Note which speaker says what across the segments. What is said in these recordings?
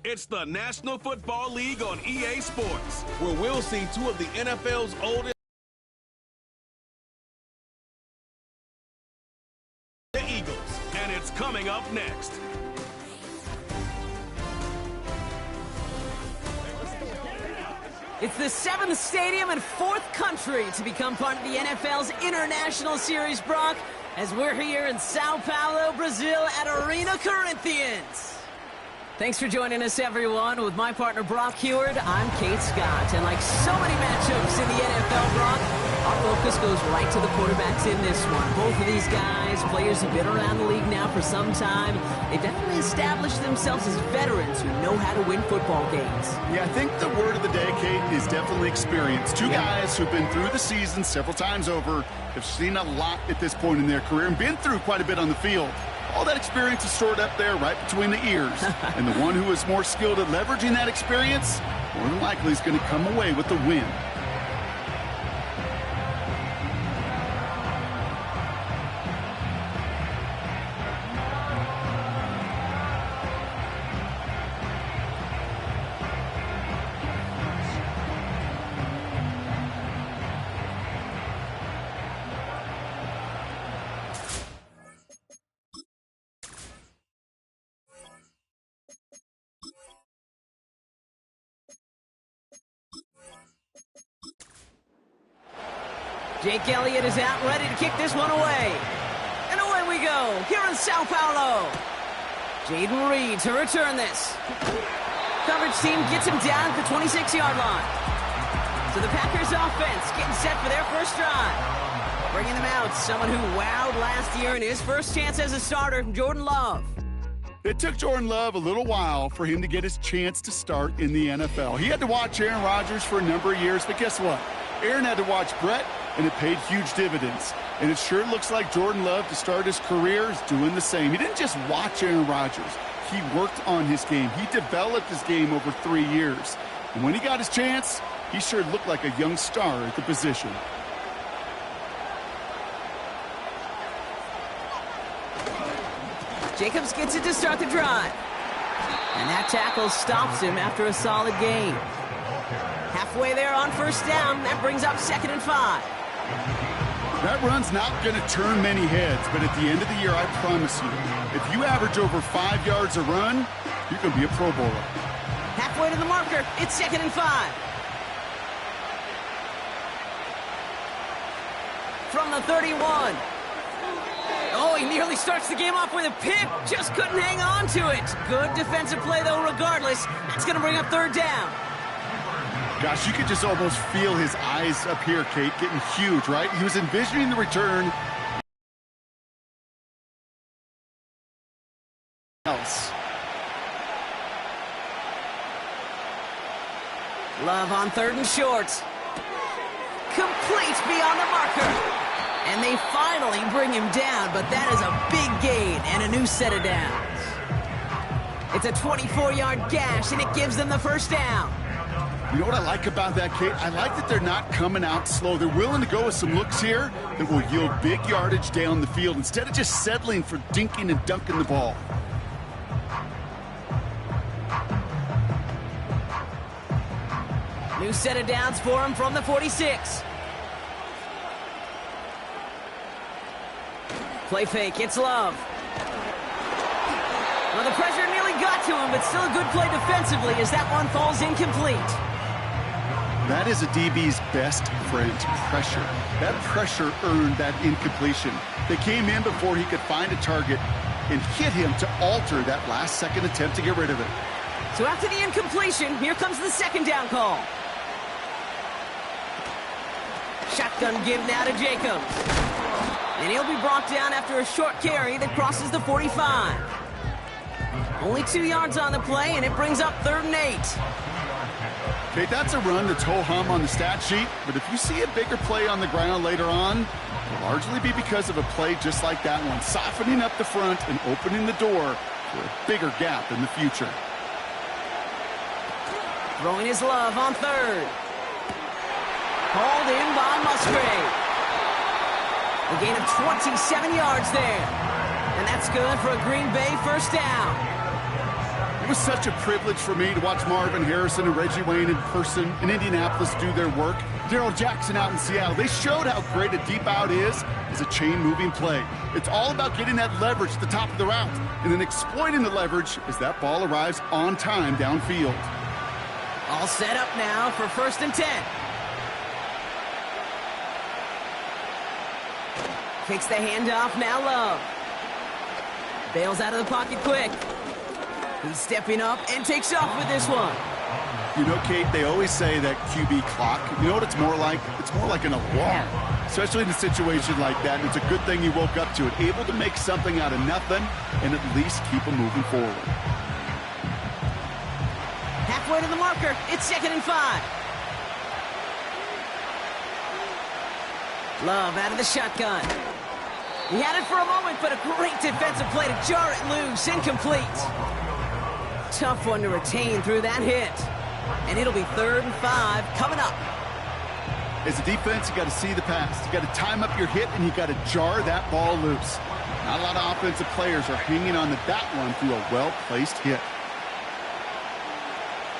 Speaker 1: It's the National Football League on EA Sports, where we'll see two of the NFL's oldest Eagles, and it's coming up next.
Speaker 2: It's the 7th stadium and 4th country to become part of the NFL's International Series, Brock, as we're here in Sao Paulo, Brazil at Arena Corinthians. Thanks for joining us, everyone. With my partner, Brock Heward, I'm Kate Scott. And like so many matchups in the NFL, Brock, our focus goes right to the quarterbacks in this one. Both of these guys, players who've been around the league now for some time, they've definitely established themselves as veterans who know how to win football games.
Speaker 3: Yeah, I think the word of the day, Kate, is definitely experience. Two guys who've been through the season several times over, have seen a lot at this point in their career, and been through quite a bit on the field. All that experience is stored up there right between the ears. And the one who is more skilled at leveraging that experience, more than likely is going to come away with the win.
Speaker 2: Jake Elliott is out, ready to kick this one away. And away we go, here in Sao Paulo. Jaden Reed to return this. Coverage team gets him down at the 26-yard line. So the Packers offense getting set for their first drive. Bringing them out, someone who wowed last year in his first chance as a starter, Jordan Love.
Speaker 3: It took Jordan Love a little while for him to get his chance to start in the NFL. He had to watch Aaron Rodgers for a number of years, but guess what? Aaron had to watch Brett, and it paid huge dividends. And it sure looks like Jordan Love, to start his career, is doing the same. He didn't just watch Aaron Rodgers. He worked on his game. He developed his game over 3 years. And when he got his chance, he sure looked like a young star at the position.
Speaker 2: Jacobs gets it to start the drive. And that tackle stops him after a solid gain. Halfway there on first down, that brings up 2nd and 5.
Speaker 3: That run's not going to turn many heads, but at the end of the year, I promise you, if you average over 5 yards a run, you're going to be a Pro Bowler.
Speaker 2: Halfway to the marker, it's 2nd and 5. From the 31. Oh, he nearly starts the game off with a pick. Just couldn't hang on to it. Good defensive play, though, regardless. That's going to bring up 3rd down.
Speaker 3: Gosh, you could just almost feel his eyes up here, Kate, getting huge, right? He was envisioning the return.
Speaker 2: Love on 3rd and short. Complete beyond the marker. And they finally bring him down, but that is a big gain and a new set of downs. It's a 24-yard gash, and it gives them the first down.
Speaker 3: You know what I like about that, Kate? I like that they're not coming out slow. They're willing to go with some looks here that will yield big yardage down the field instead of just settling for dinking and dunking the ball.
Speaker 2: New set of downs for him from the 46. Play fake, it's Love. Well, the pressure nearly got to him, but still a good play defensively as that one falls incomplete.
Speaker 3: That is a DB's best friend, pressure. That pressure earned that incompletion. They came in before he could find a target and hit him to alter that last-second attempt to get rid of it.
Speaker 2: So after the incompletion, here comes the 2nd down call. Shotgun give now to Jacobs. And he'll be brought down after a short carry that crosses the 45. Only 2 yards on the play, and it brings up 3rd and 8.
Speaker 3: Okay, that's a run that's ho-hum on the stat sheet, but if you see a bigger play on the ground later on, it'll largely be because of a play just like that one, softening up the front and opening the door for a bigger gap in the future.
Speaker 2: Throwing his Love on 3rd. Hauled in by Musgrave. A gain of 27 yards there. And that's good for a Green Bay first down.
Speaker 3: It was such a privilege for me to watch Marvin Harrison and Reggie Wayne in person in Indianapolis do their work. Darryl Jackson out in Seattle. They showed how great a deep out is as a chain-moving play. It's all about getting that leverage at the top of the route and then exploiting the leverage as that ball arrives on time downfield.
Speaker 2: All set up now for 1st and 10. Takes the handoff, now Love. Bails out of the pocket quick. He's stepping up and takes off with this one.
Speaker 3: You know, Kate, they always say that QB clock, you know what it's more like? It's more like an alarm, especially in a situation like that. And it's a good thing you woke up to it, able to make something out of nothing and at least keep them moving forward.
Speaker 2: Halfway to the marker, it's 2nd and 5. Love out of the shotgun. He had it for a moment, but a great defensive play to jar it loose, incomplete. Tough one to retain through that hit. And it'll be 3rd and 5 coming up.
Speaker 3: As a defense, you got to see the pass. You got to time up your hit, and you got to jar that ball loose. Not a lot of offensive players are hanging on to that one through a well-placed hit.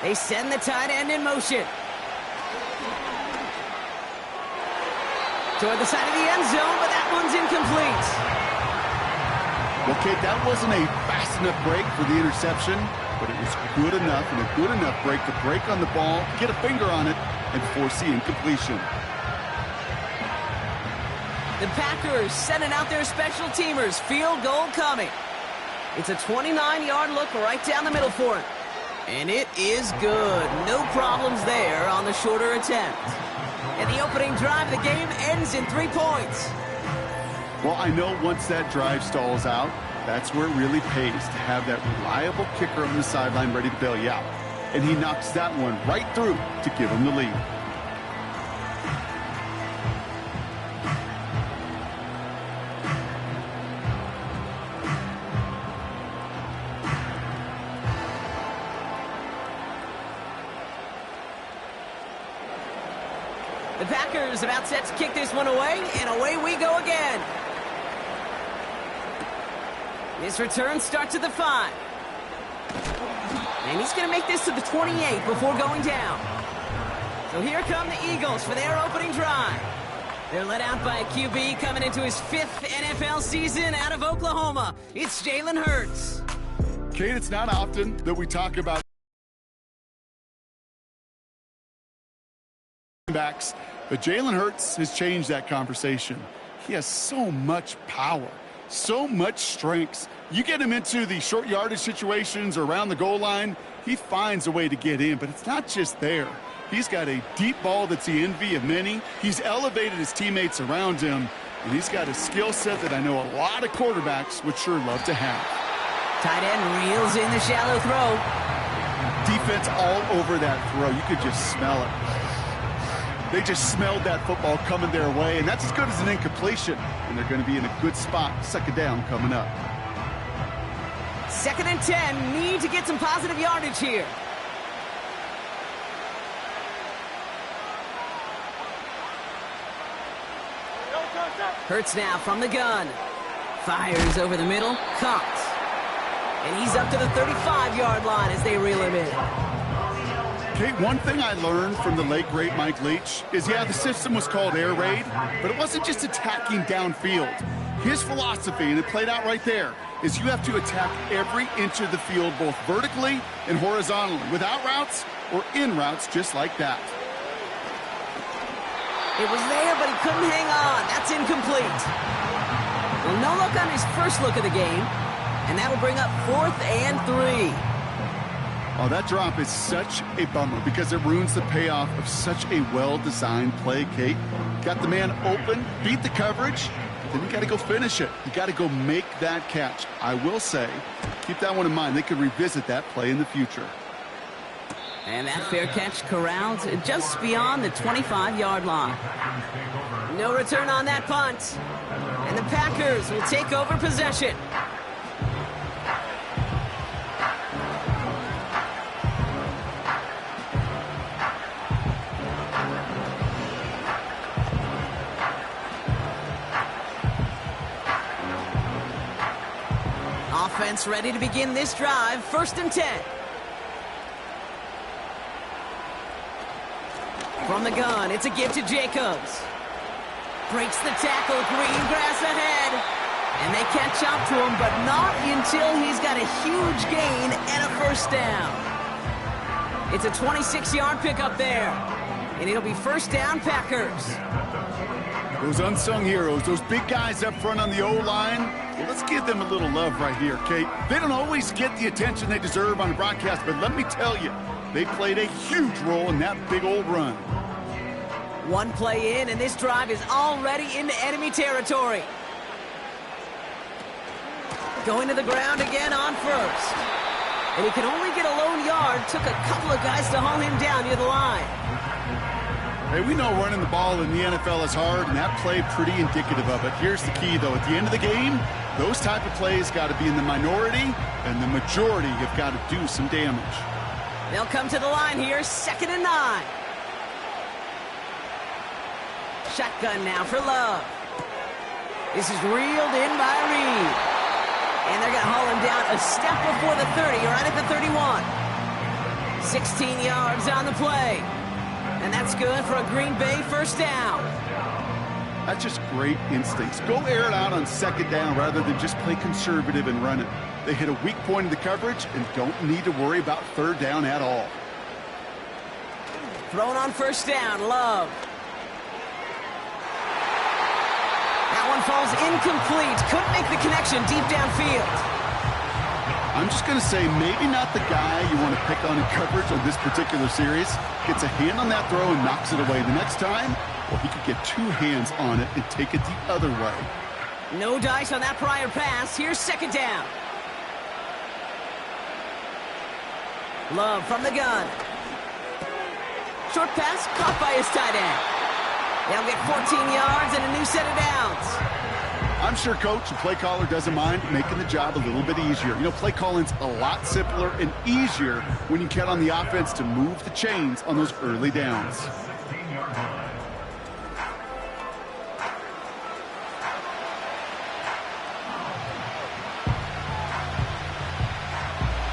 Speaker 2: They send the tight end in motion. Toward the side of the end zone, but that one's incomplete.
Speaker 3: Well, Kate, that wasn't a fast enough break for the interception, but it was good enough and a good enough break to break on the ball, get a finger on it, and force the incompletion.
Speaker 2: The Packers sending out their special teamers. Field goal coming. It's a 29-yard look right down the middle for it. And it is good. No problems there on the shorter attempt. And the opening drive of the game ends in 3 points.
Speaker 3: Well, I know once that drive stalls out, that's where it really pays to have that reliable kicker on the sideline ready to bail you out. And he knocks that one right through to give him the lead.
Speaker 2: The Packers about set to kick this one away, and away we go again. This return starts at the 5. And he's going to make this to the 28 before going down. So here come the Eagles for their opening drive. They're led out by a QB coming into his 5th NFL season out of Oklahoma. It's Jalen Hurts.
Speaker 3: Kate, it's not often that we talk about backs, but Jalen Hurts has changed that conversation. He has so much power, so much strength. You get him into the short yardage situations or around the goal line, he finds a way to get in, but it's not just there. He's got a deep ball that's the envy of many. He's elevated his teammates around him, and he's got a skill set that I know a lot of quarterbacks would sure love to have.
Speaker 2: Tight end reels in the shallow throw.
Speaker 3: Defense all over that throw. You could just smell it. They just smelled that football coming their way, and that's as good as an incompletion. And they're going to be in a good spot. 2nd down coming up.
Speaker 2: 2nd and 10. Need to get some positive yardage here. Hurts now from the gun. Fires over the middle. Caught. And he's up to the 35-yard line as they reel him in.
Speaker 3: Kate, one thing I learned from the late, great Mike Leach is, yeah, the system was called air raid, but it wasn't just attacking downfield. His philosophy, and it played out right there, is you have to attack every inch of the field, both vertically and horizontally, without routes or in routes just like that.
Speaker 2: It was there, but he couldn't hang on. That's incomplete. Well, no look on his first look of the game, and that will bring up 4th and 3.
Speaker 3: Oh, that drop is such a bummer because it ruins the payoff of such a well-designed play, Kate. Got the man open, beat the coverage, then you got to go finish it. You got to go make that catch. I will say, keep that one in mind. They could revisit that play in the future.
Speaker 2: And that fair catch corralled just beyond the 25-yard line. No return on that punt. And the Packers will take over possession. Offense ready to begin this drive. 1st and 10. From the gun, it's a give to Jacobs. Breaks the tackle, green grass ahead. And they catch up to him, but not until he's got a huge gain and a first down. It's a 26-yard pickup there. And it'll be first down, Packers.
Speaker 3: Those unsung heroes, those big guys up front on the O-line, well, let's give them a little love right here, Kate. They don't always get the attention they deserve on the broadcast, but let me tell you, they played a huge role in that big old run.
Speaker 2: One play in, and this drive is already into enemy territory. Going to the ground again on first. And he can only get a lone yard. Took a couple of guys to haul him down near the line.
Speaker 3: Hey, we know running the ball in the NFL is hard, and that play pretty indicative of it. Here's the key, though. At the end of the game, those type of plays got to be in the minority, and the majority have got to do some damage.
Speaker 2: They'll come to the line here, 2nd and 9. Shotgun now for Love. This is reeled in by Reed. And they're going to haul him down a step before the 30, right at the 31. 16 yards on the play. And that's good for a Green Bay first down.
Speaker 3: That's just great instincts. Go air it out on 2nd down rather than just play conservative and run it. They hit a weak point in the coverage and don't need to worry about 3rd down at all.
Speaker 2: Thrown on first down, Love. That one falls incomplete. Couldn't make the connection deep downfield.
Speaker 3: I'm just going to say maybe not the guy you want to pick on in coverage on this particular series. Gets a hand on that throw and knocks it away. The next time, well, he could get 2 hands on it and take it the other way.
Speaker 2: No dice on that prior pass. Here's 2nd down. Love from the gun. Short pass caught by his tight end. They'll get 14 yards and a new set of downs.
Speaker 3: I'm sure coach and play caller doesn't mind making the job a little bit easier. You know, play calling's a lot simpler and easier when you count on the offense to move the chains on those early downs.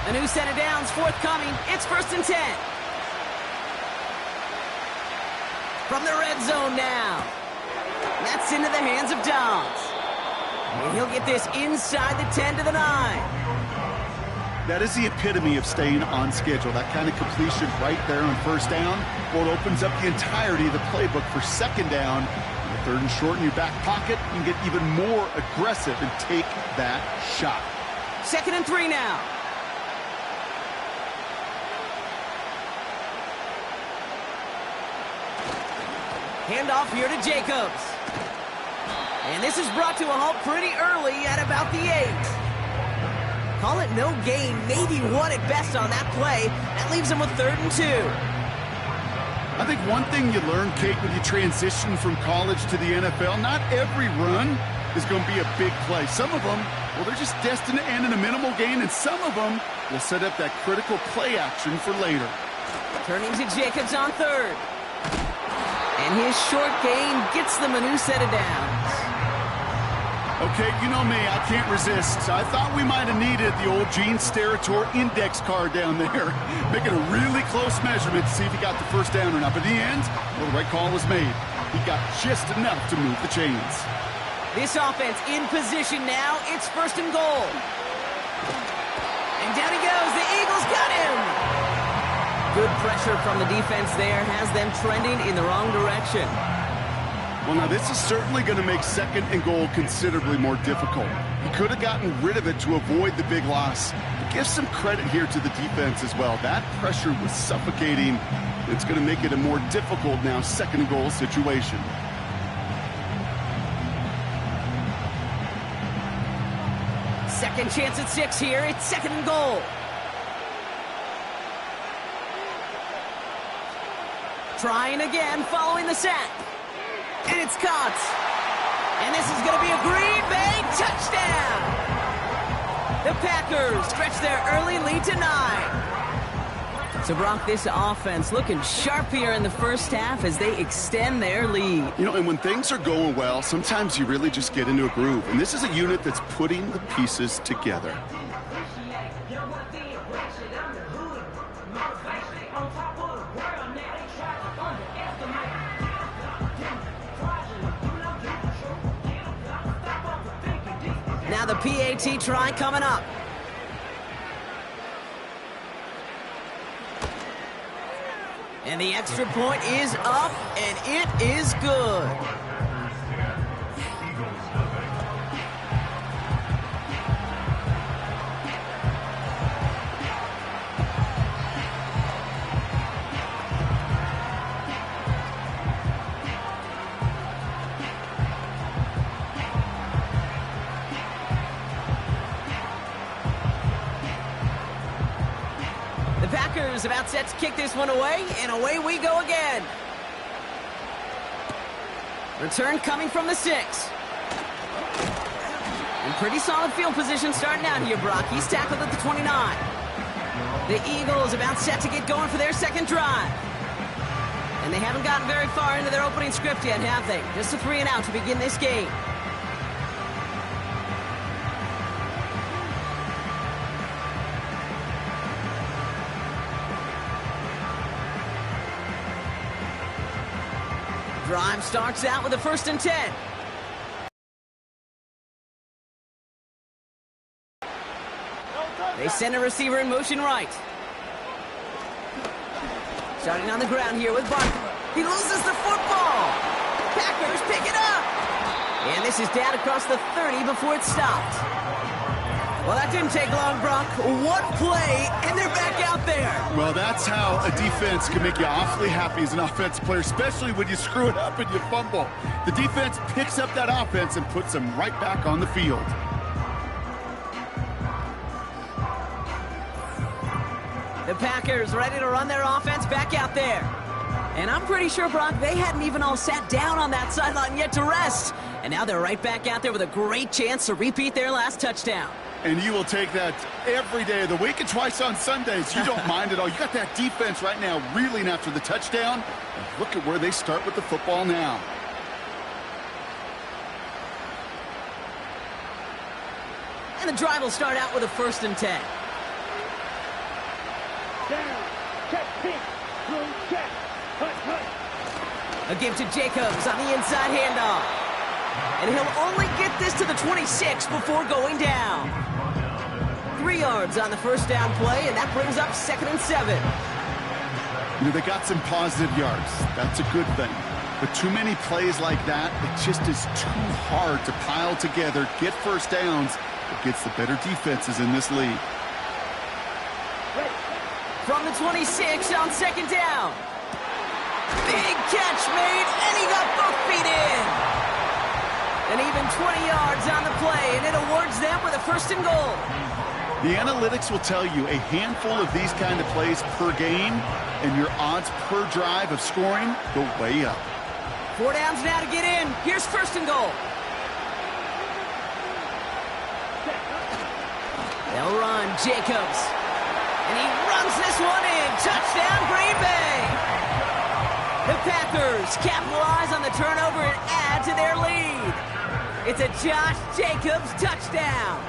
Speaker 2: A new set of downs forthcoming. It's 1st and 10. From the red zone now. That's into the hands of Downs. And he'll get this inside the 10 to the 9.
Speaker 3: That is the epitome of staying on schedule. That kind of completion right there on 1st down. Well, it opens up the entirety of the playbook for 2nd down. In the 3rd and short in your back pocket, you can get even more aggressive and take that shot.
Speaker 2: 2nd and 3 now. Handoff here to Jacobs. And this is brought to a halt pretty early at about the 8. Call it no gain, maybe 1 at best on that play. That leaves them with 3rd and 2.
Speaker 3: I think one thing you learn, Kate, when you transition from college to the NFL, not every run is going to be a big play. Some of them, well, they're just destined to end in a minimal gain, and some of them will set up that critical play action for later.
Speaker 2: Turning to Jacobs on 3rd. And his short gain gets them a new set of downs.
Speaker 3: Okay, you know me, I can't resist. I thought we might have needed the old Gene Steratore index card down there. Making a really close measurement to see if he got the first down or not. But in the end, well, the right call was made. He got just enough to move the chains.
Speaker 2: This offense in position now. It's 1st and goal. And down he goes. The Eagles got him. Good pressure from the defense there has them trending in the wrong direction.
Speaker 3: Well, now this is certainly going to make 2nd and goal considerably more difficult. He could have gotten rid of it to avoid the big loss. But give some credit here to the defense as well. That pressure was suffocating. It's going to make it a more difficult now 2nd and goal situation.
Speaker 2: Second chance at 6 here. It's 2nd and goal. Trying again following the sack. And it's caught. And this is going to be a Green Bay touchdown. The Packers stretch their early lead to 9. So, Brock, this offense looking sharp here in the first half as they extend their lead.
Speaker 3: You know, and when things are going well, sometimes you really just get into a groove. And this is a unit that's putting the pieces together.
Speaker 2: Now the PAT try coming up. And the extra point is up, and it is good. The Packers about set to kick this one away, and away we go again. Return coming from the 6. In pretty solid field position starting out here, Brock. He's tackled at the 29. The Eagles about set to get going for their second drive. And they haven't gotten very far into their opening script yet, have they? Just a 3 and out to begin this game. Drive starts out with a 1st and 10. They send a receiver in motion right. Starting on the ground here with Barkley. He loses the football. Packers pick it up. And this is down across the 30 before it stopped. Well, that didn't take long, Brock. What play, and they're back out there.
Speaker 3: Well, that's how a defense can make you awfully happy as an offensive player, especially when you screw it up and you fumble. The defense picks up that offense and puts them right back on the field.
Speaker 2: The Packers ready to run their offense back out there. And I'm pretty sure, Brock, they hadn't even all sat down on that sideline yet to rest. And now they're right back out there with a great chance to repeat their last touchdown.
Speaker 3: And you will take that every day of the week and twice on Sundays. You don't mind at all. You got that defense right now reeling after the touchdown. And look at where they start with the football now.
Speaker 2: And the drive will start out with a 1st and 10.
Speaker 4: Down, check, pick, through, check, hut.
Speaker 2: A give to Jacobs on the inside handoff. And he'll only get this to the 26 before going down. 3 yards on the 1st down play, and that brings up 2nd and 7.
Speaker 3: You know, they got some positive yards. That's a good thing. But too many plays like that, it just is too hard to pile together, get 1st downs against the better defenses in this league.
Speaker 2: From the 26 on 2nd down. Big catch made, and he got both feet in. And even 20 yards on the play, and it awards them with a 1st and goal.
Speaker 3: The analytics will tell you a handful of these kind of plays per game, and your odds per drive of scoring go way up.
Speaker 2: 4 downs now to get in. Here's 1st and goal. They'll run Jacobs. And he runs this one in. Touchdown, Green Bay. The Packers capitalize on the turnover and add to their lead. It's a Josh Jacobs touchdown.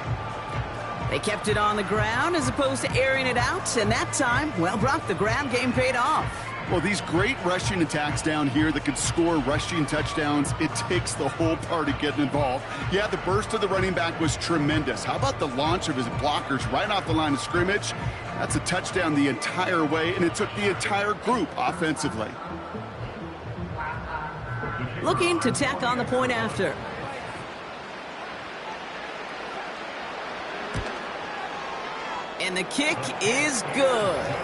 Speaker 2: They kept it on the ground as opposed to airing it out, and that time, well, Brock, the ground game paid off.
Speaker 3: Well, these great rushing attacks down here that can score rushing touchdowns, it takes the whole party getting involved. Yeah, the burst of the running back was tremendous. How about the launch of his blockers right off the line of scrimmage? That's a touchdown the entire way, and it took the entire group offensively.
Speaker 2: Looking to tack on the point after. And the kick is good.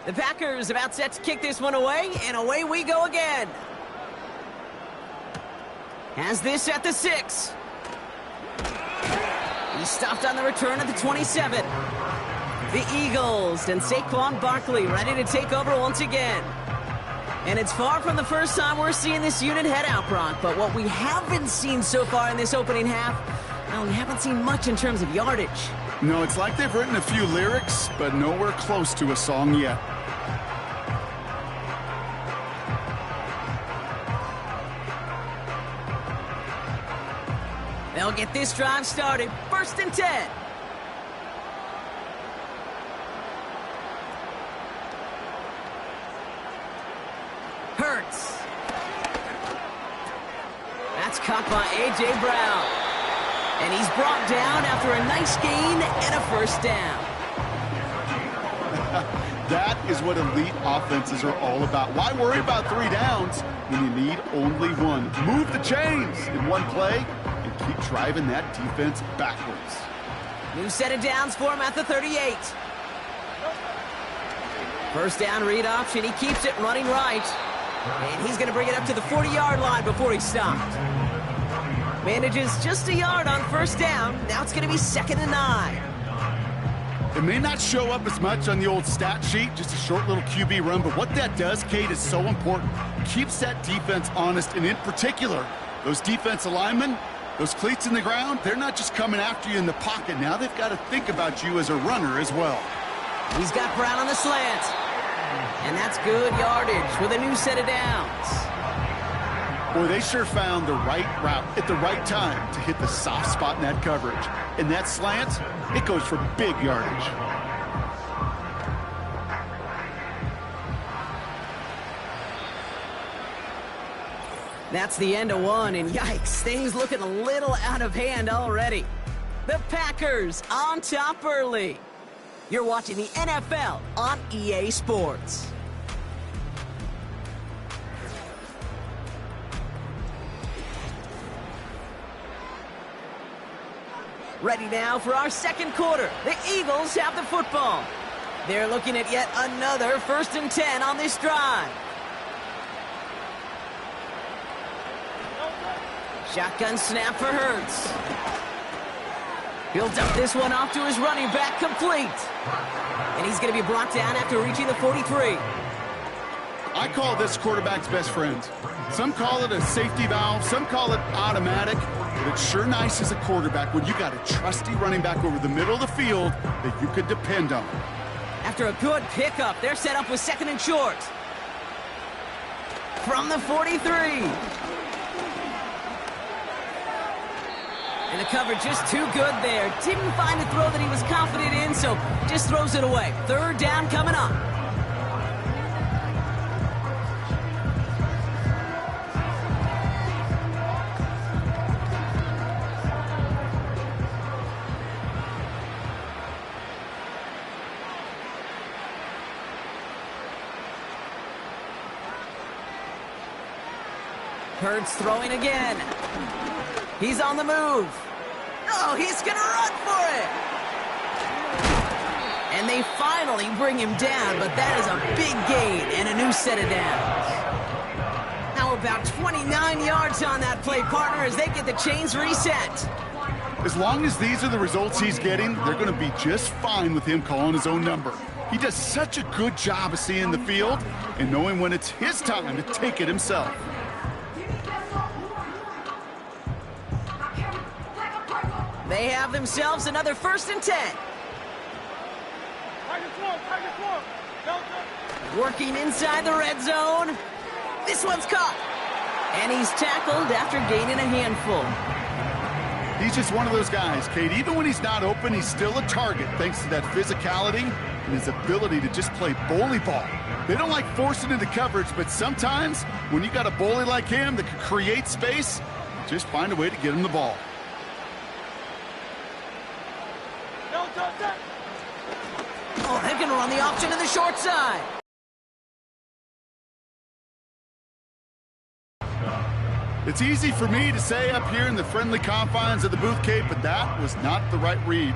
Speaker 2: The Packers about set to kick this one away, and away we go again. Has this at the 6. He stopped on the return at the 27. The Eagles and Saquon Barkley ready to take over once again. And it's far from the first time we're seeing this unit head out, Brock. But what we haven't seen so far in this opening half, well, we haven't seen much in terms of yardage.
Speaker 3: No, it's like they've written a few lyrics, but nowhere close to a song yet.
Speaker 2: They'll get this drive started. 1st and 10. Hurts. That's caught by A.J. Brown. And he's brought down after a nice gain and a 1st down.
Speaker 3: That is what elite offenses are all about. Why worry about 3 downs when you need only 1? Move the chains in one play and keep driving that defense backwards.
Speaker 2: New set of downs for him at the 38. 1st down read option. He keeps it running right. And he's going to bring it up to the 40-yard line before he stopped. Manages just a yard on 1st down. Now it's going to be 2nd and 9.
Speaker 3: It may not show up as much on the old stat sheet, just a short little QB run, but what that does, Kate, is so important. Keeps that defense honest, and in particular, those defensive linemen, those cleats in the ground, they're not just coming after you in the pocket. Now they've got to think about you as a runner as well.
Speaker 2: He's got Brown on the slant. And that's good yardage with a new set of downs.
Speaker 3: Boy, they sure found the right route at the right time to hit the soft spot in that coverage. And that slant, it goes for big yardage.
Speaker 2: That's the end of 1, and yikes, things looking a little out of hand already. The Packers on top early. You're watching the NFL on EA Sports. Ready now for our 2nd quarter. The Eagles have the football. They're looking at yet another 1st and 10 on this drive. Shotgun snap for Hurts. He'll dump this one off to his running back, complete. And he's going to be brought down after reaching the 43.
Speaker 3: I call this quarterback's best friend. Some call it a safety valve, some call it automatic, but it's sure nice as a quarterback when you got a trusty running back over the middle of the field that you could depend on.
Speaker 2: After a good pickup, they're set up with 2nd and short. From the 43. And the coverage just too good there. Didn't find a throw that he was confident in, so just throws it away. 3rd down coming up. Hurts throwing again. He's on the move. Oh, he's going to run for it. And they finally bring him down, but that is a big gain and a new set of downs. Now about 29 yards on that play, partner, as they get the chains reset.
Speaker 3: As long as these are the results he's getting, they're going to be just fine with him calling his own number. He does such a good job of seeing the field and knowing when it's his time to take it himself.
Speaker 2: They have themselves another 1st and 10. Working inside the red zone. This one's caught. And he's tackled after gaining a handful.
Speaker 3: He's just one of those guys, Kate. Even when he's not open, he's still a target thanks to that physicality and his ability to just play bully ball. They don't like forcing into coverage, but sometimes when you got a bully like him that can create space, just find a way to get him the ball.
Speaker 2: Oh, they're going to run the option to the short side.
Speaker 3: It's easy for me to say up here in the friendly confines of the booth, Kate, but that was not the right read.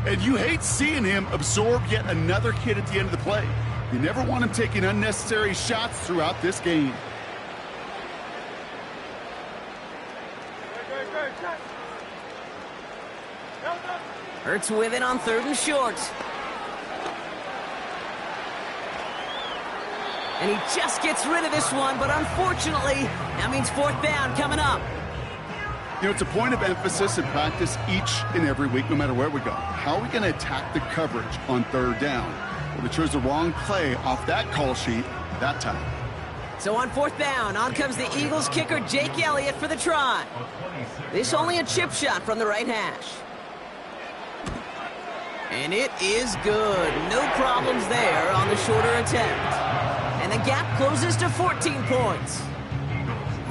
Speaker 3: And you hate seeing him absorb yet another hit at the end of the play. You never want him taking unnecessary shots throughout this game.
Speaker 2: Hurts with it on 3rd and short. And he just gets rid of this one, but unfortunately, that means fourth down coming up.
Speaker 3: You know, it's a point of emphasis in practice each and every week, no matter where we go. How are we going to attack the coverage on third down? Well, they chose the wrong play off that call sheet that time.
Speaker 2: So on fourth down, on comes the Eagles kicker, Jake Elliott, for the try. This only a chip shot from the right hash. And it is good. No problems there on the shorter attempt. And the gap closes to 14 points.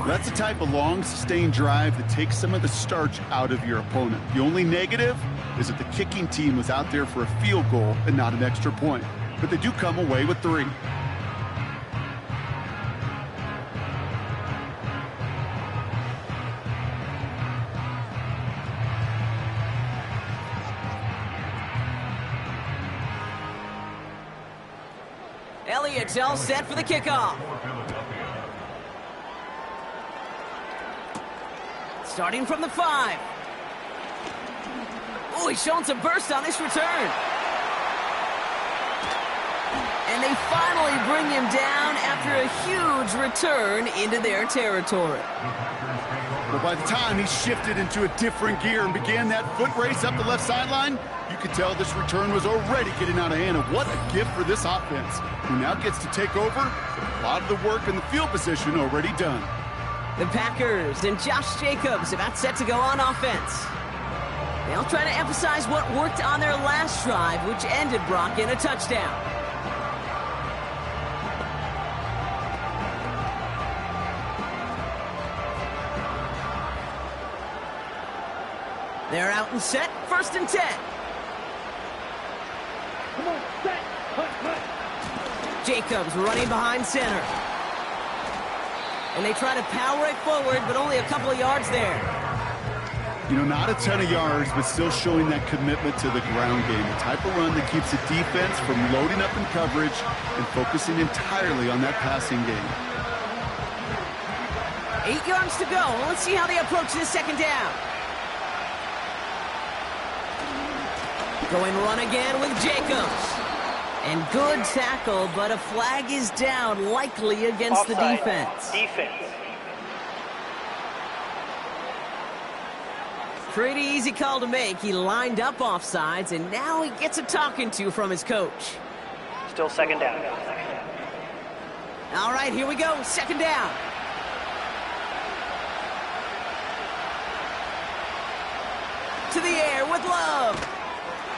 Speaker 3: That's the type of long, sustained drive that takes some of the starch out of your opponent. The only negative is that the kicking team was out there for a field goal and not an extra point. But they do come away with 3.
Speaker 2: Elliott's all set for the kickoff. Starting from the 5. Oh, he's showing some burst on this return. And they finally bring him down after a huge return into their territory.
Speaker 3: Well, by the time he shifted into a different gear and began that foot race up the left sideline, you could tell this return was already getting out of hand. And what a gift for this offense, who now gets to take over with a lot of the work in the field position already done.
Speaker 2: The Packers and Josh Jacobs about set to go on offense. They'll try to emphasize what worked on their last drive, which ended Brock in a touchdown. They're out and set, 1st and 10.
Speaker 4: Come on, set, hunt.
Speaker 2: Jacobs running behind center. And they try to power it forward, but only a couple of yards there.
Speaker 3: You know, not a ton of yards, but still showing that commitment to the ground game. The type of run that keeps the defense from loading up in coverage and focusing entirely on that passing game.
Speaker 2: 8 yards to go. Let's see how they approach this second down. Going run again with Jacobs. And good tackle, but a flag is down, likely against the defense. Pretty easy call to make. He lined up offsides, and now he gets a talking to from his coach.
Speaker 5: Still second down.
Speaker 2: All right, here we go. Second down. To the air with Love.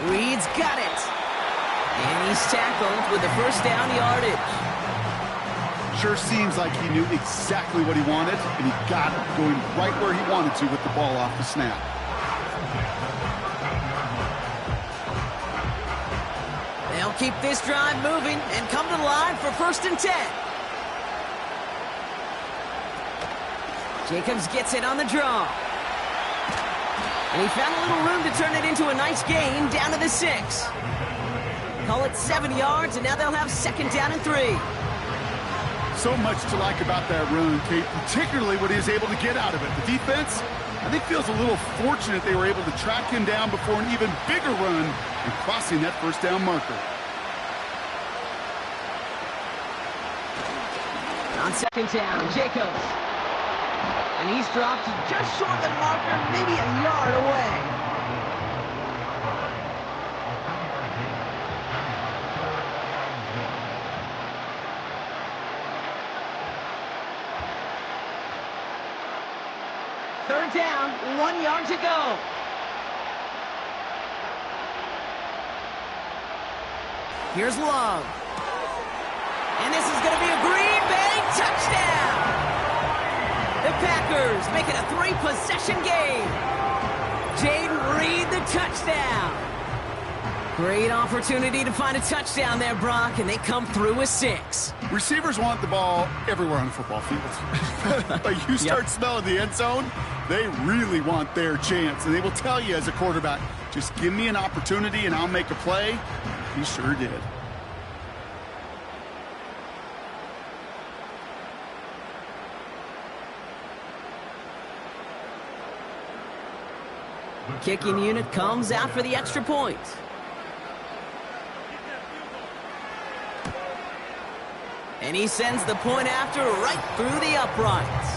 Speaker 2: Reed's got it. And he's tackled with the first down yardage.
Speaker 3: Sure seems like he knew exactly what he wanted, and he got it, going right where he wanted to with the ball off the snap.
Speaker 2: They'll keep this drive moving and come to the line for 1st and 10. Jacobs gets it on the draw. And he found a little room to turn it into a nice gain down to the 6. Call it 7 yards, and now they'll have 2nd down and 3.
Speaker 3: So much to like about that run, Kate, particularly what he was able to get out of it. The defense, I think, feels a little fortunate they were able to track him down before an even bigger run and crossing that 1st down marker.
Speaker 2: On 2nd down, Jacobs. And he's dropped just short of the marker, maybe a yard away. Third down, 1 yard to go. Here's Love. And this is going to be a Green Bay touchdown. The Packers make it a 3-possession game. Jaden Reed, the touchdown. Great opportunity to find a touchdown there, Brock, and they come through with 6.
Speaker 3: Receivers want the ball everywhere on the football field. But you start smelling the end zone, they really want their chance. And they will tell you as a quarterback, just give me an opportunity and I'll make a play. He sure did.
Speaker 2: Kicking unit comes out for the extra point. And he sends the point after right through the uprights.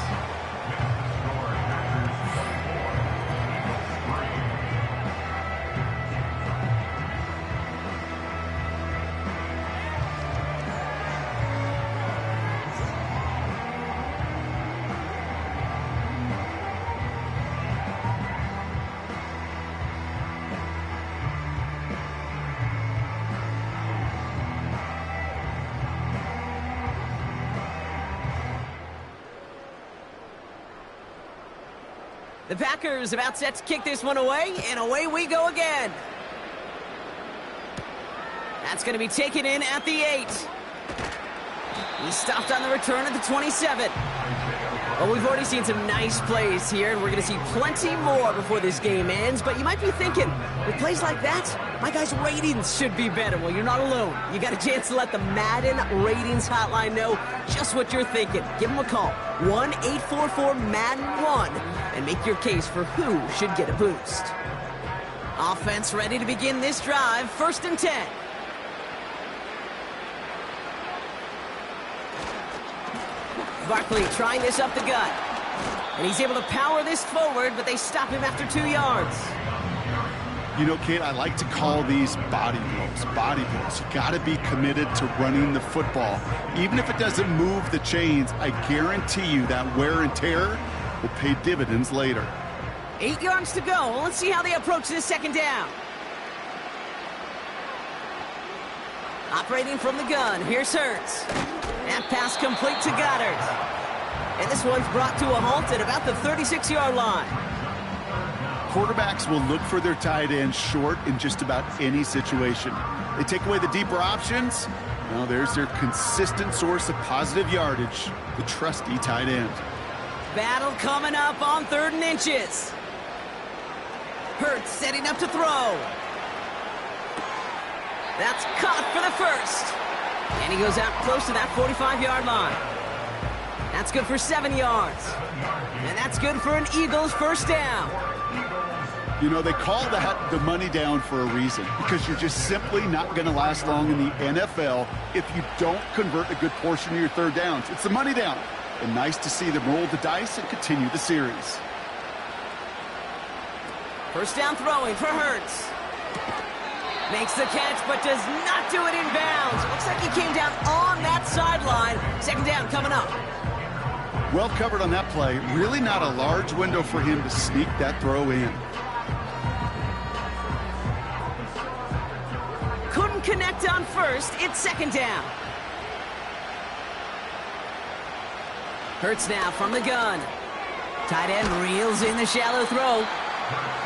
Speaker 2: The Packers about set to kick this one away, and away we go again. That's going to be taken in at the 8. He stopped on the return at the 27. Well, we've already seen some nice plays here, and we're going to see plenty more before this game ends. But you might be thinking, with plays like that, my guys' ratings should be better. Well, you're not alone. You got a chance to let the Madden ratings hotline know just what you're thinking. Give them a call, 1-844-MADDEN-1, and make your case for who should get a boost. Offense ready to begin this drive, 1st and 10. Barkley trying this up the gut. And he's able to power this forward, but they stop him after 2 yards.
Speaker 3: You know, kid, I like to call these body blows. Body blows. You got to be committed to running the football. Even if it doesn't move the chains, I guarantee you that wear and tear will pay dividends later.
Speaker 2: 8 yards to go. Well, let's see how they approach this 2nd down. Operating from the gun, here's Hurts. That pass complete to Goddard. And this one's brought to a halt at about the 36-yard line.
Speaker 3: Quarterbacks will look for their tight end short in just about any situation. They take away the deeper options. Well, there's their consistent source of positive yardage, the trusty tight end.
Speaker 2: Battle coming up on 3rd and inches. Hurts setting up to throw. That's caught for the 1st. And he goes out close to that 45-yard line. That's good for 7 yards. And that's good for an Eagles 1st down.
Speaker 3: You know, they call that the money down for a reason, because you're just simply not going to last long in the NFL if you don't convert a good portion of your 3rd downs. It's the money down. And nice to see them roll the dice and continue the series.
Speaker 2: 1st down throwing for Hurts. Makes the catch, but does not do it in bounds. It looks like he came down on that sideline. 2nd down coming up.
Speaker 3: Well covered on that play. Really not a large window for him to sneak that throw in.
Speaker 2: Couldn't connect on 1st. It's 2nd down. Hurts now from the gun. Tight end reels in the shallow throw.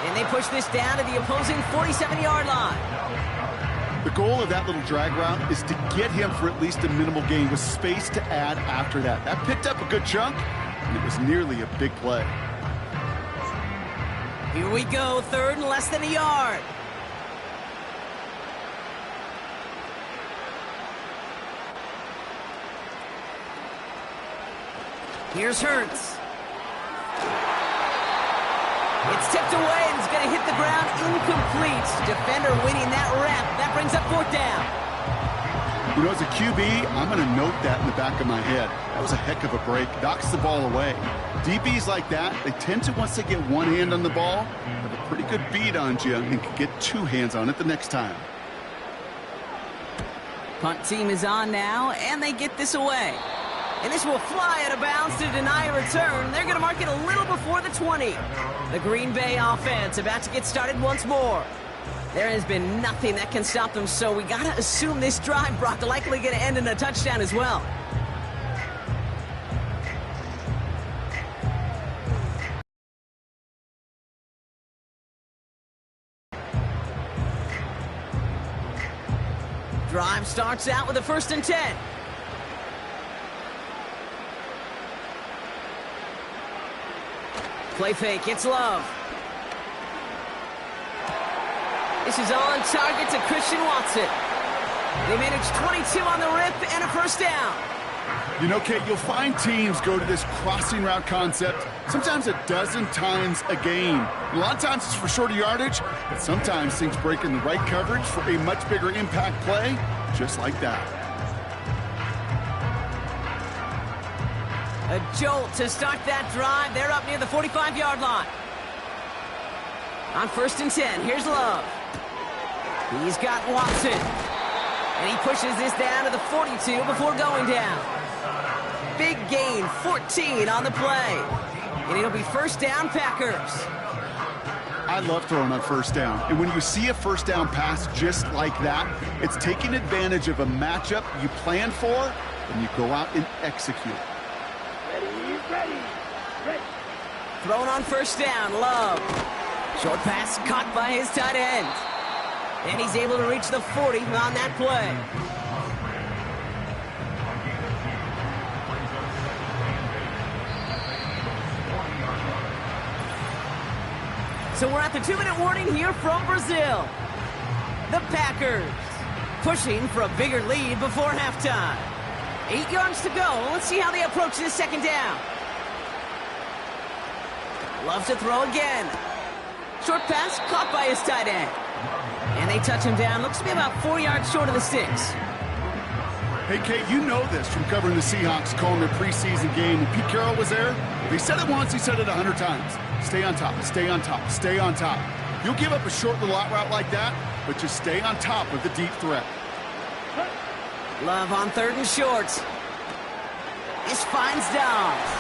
Speaker 2: And they push this down to the opposing 47-yard line.
Speaker 3: The goal of that little drag route is to get him for at least a minimal gain with space to add after that. That picked up a good chunk, and it was nearly a big play.
Speaker 2: Here we go, 3rd and less than a yard. Here's Hurts. It's tipped away, and it's going to hit the ground incomplete. Defender winning that rep. That brings up 4th down.
Speaker 3: You know, as a QB, I'm going to note that in the back of my head. That was a heck of a break. Knocks the ball away. DBs like that, they tend to, once they get one hand on the ball, have a pretty good beat on you and can get 2 hands on it the next time.
Speaker 2: Punt team is on now, and they get this away. And this will fly out of bounds to deny a return. They're going to mark it a little before the 20. The Green Bay offense about to get started once more. There has been nothing that can stop them, so we got to assume this drive, Brock, likely going to end in a touchdown as well. Drive starts out with a 1st and 10. Play fake, it's Love. This is on target to Christian Watson. They managed 22 on the rip and a 1st down.
Speaker 3: You know, Kate, you'll find teams go to this crossing route concept sometimes a dozen times a game. A lot of times it's for shorter yardage, but sometimes things break in the right coverage for a much bigger impact play, just like that.
Speaker 2: A jolt to start that drive. They're up near the 45-yard line. On 1st and 10, here's Love. He's got Watson. And he pushes this down to the 42 before going down. Big gain, 14 on the play. And it'll be 1st down, Packers.
Speaker 3: I love throwing on 1st down. And when you see a 1st down pass just like that, it's taking advantage of a matchup you planned for, and you go out and execute.
Speaker 4: Ready.
Speaker 2: Thrown on 1st down, Love. Short pass caught by his tight end. And he's able to reach the 40 on that play. So we're at the 2-minute warning here from Brazil. The Packers pushing for a bigger lead before halftime. 8 yards to go. Let's see how they approach this 2nd down. Love to throw again. Short pass caught by his tight end. And they touch him down. Looks to be about 4 yards short of the sticks.
Speaker 3: Hey, Kate, you know this from covering the Seahawks, calling their preseason game. When Pete Carroll was there, if he said it once, he said it 100 times. Stay on top, stay on top, stay on top. You'll give up a short little out route like that, but just stay on top of the deep threat.
Speaker 2: Love on 3rd and short. This finds Dobbs.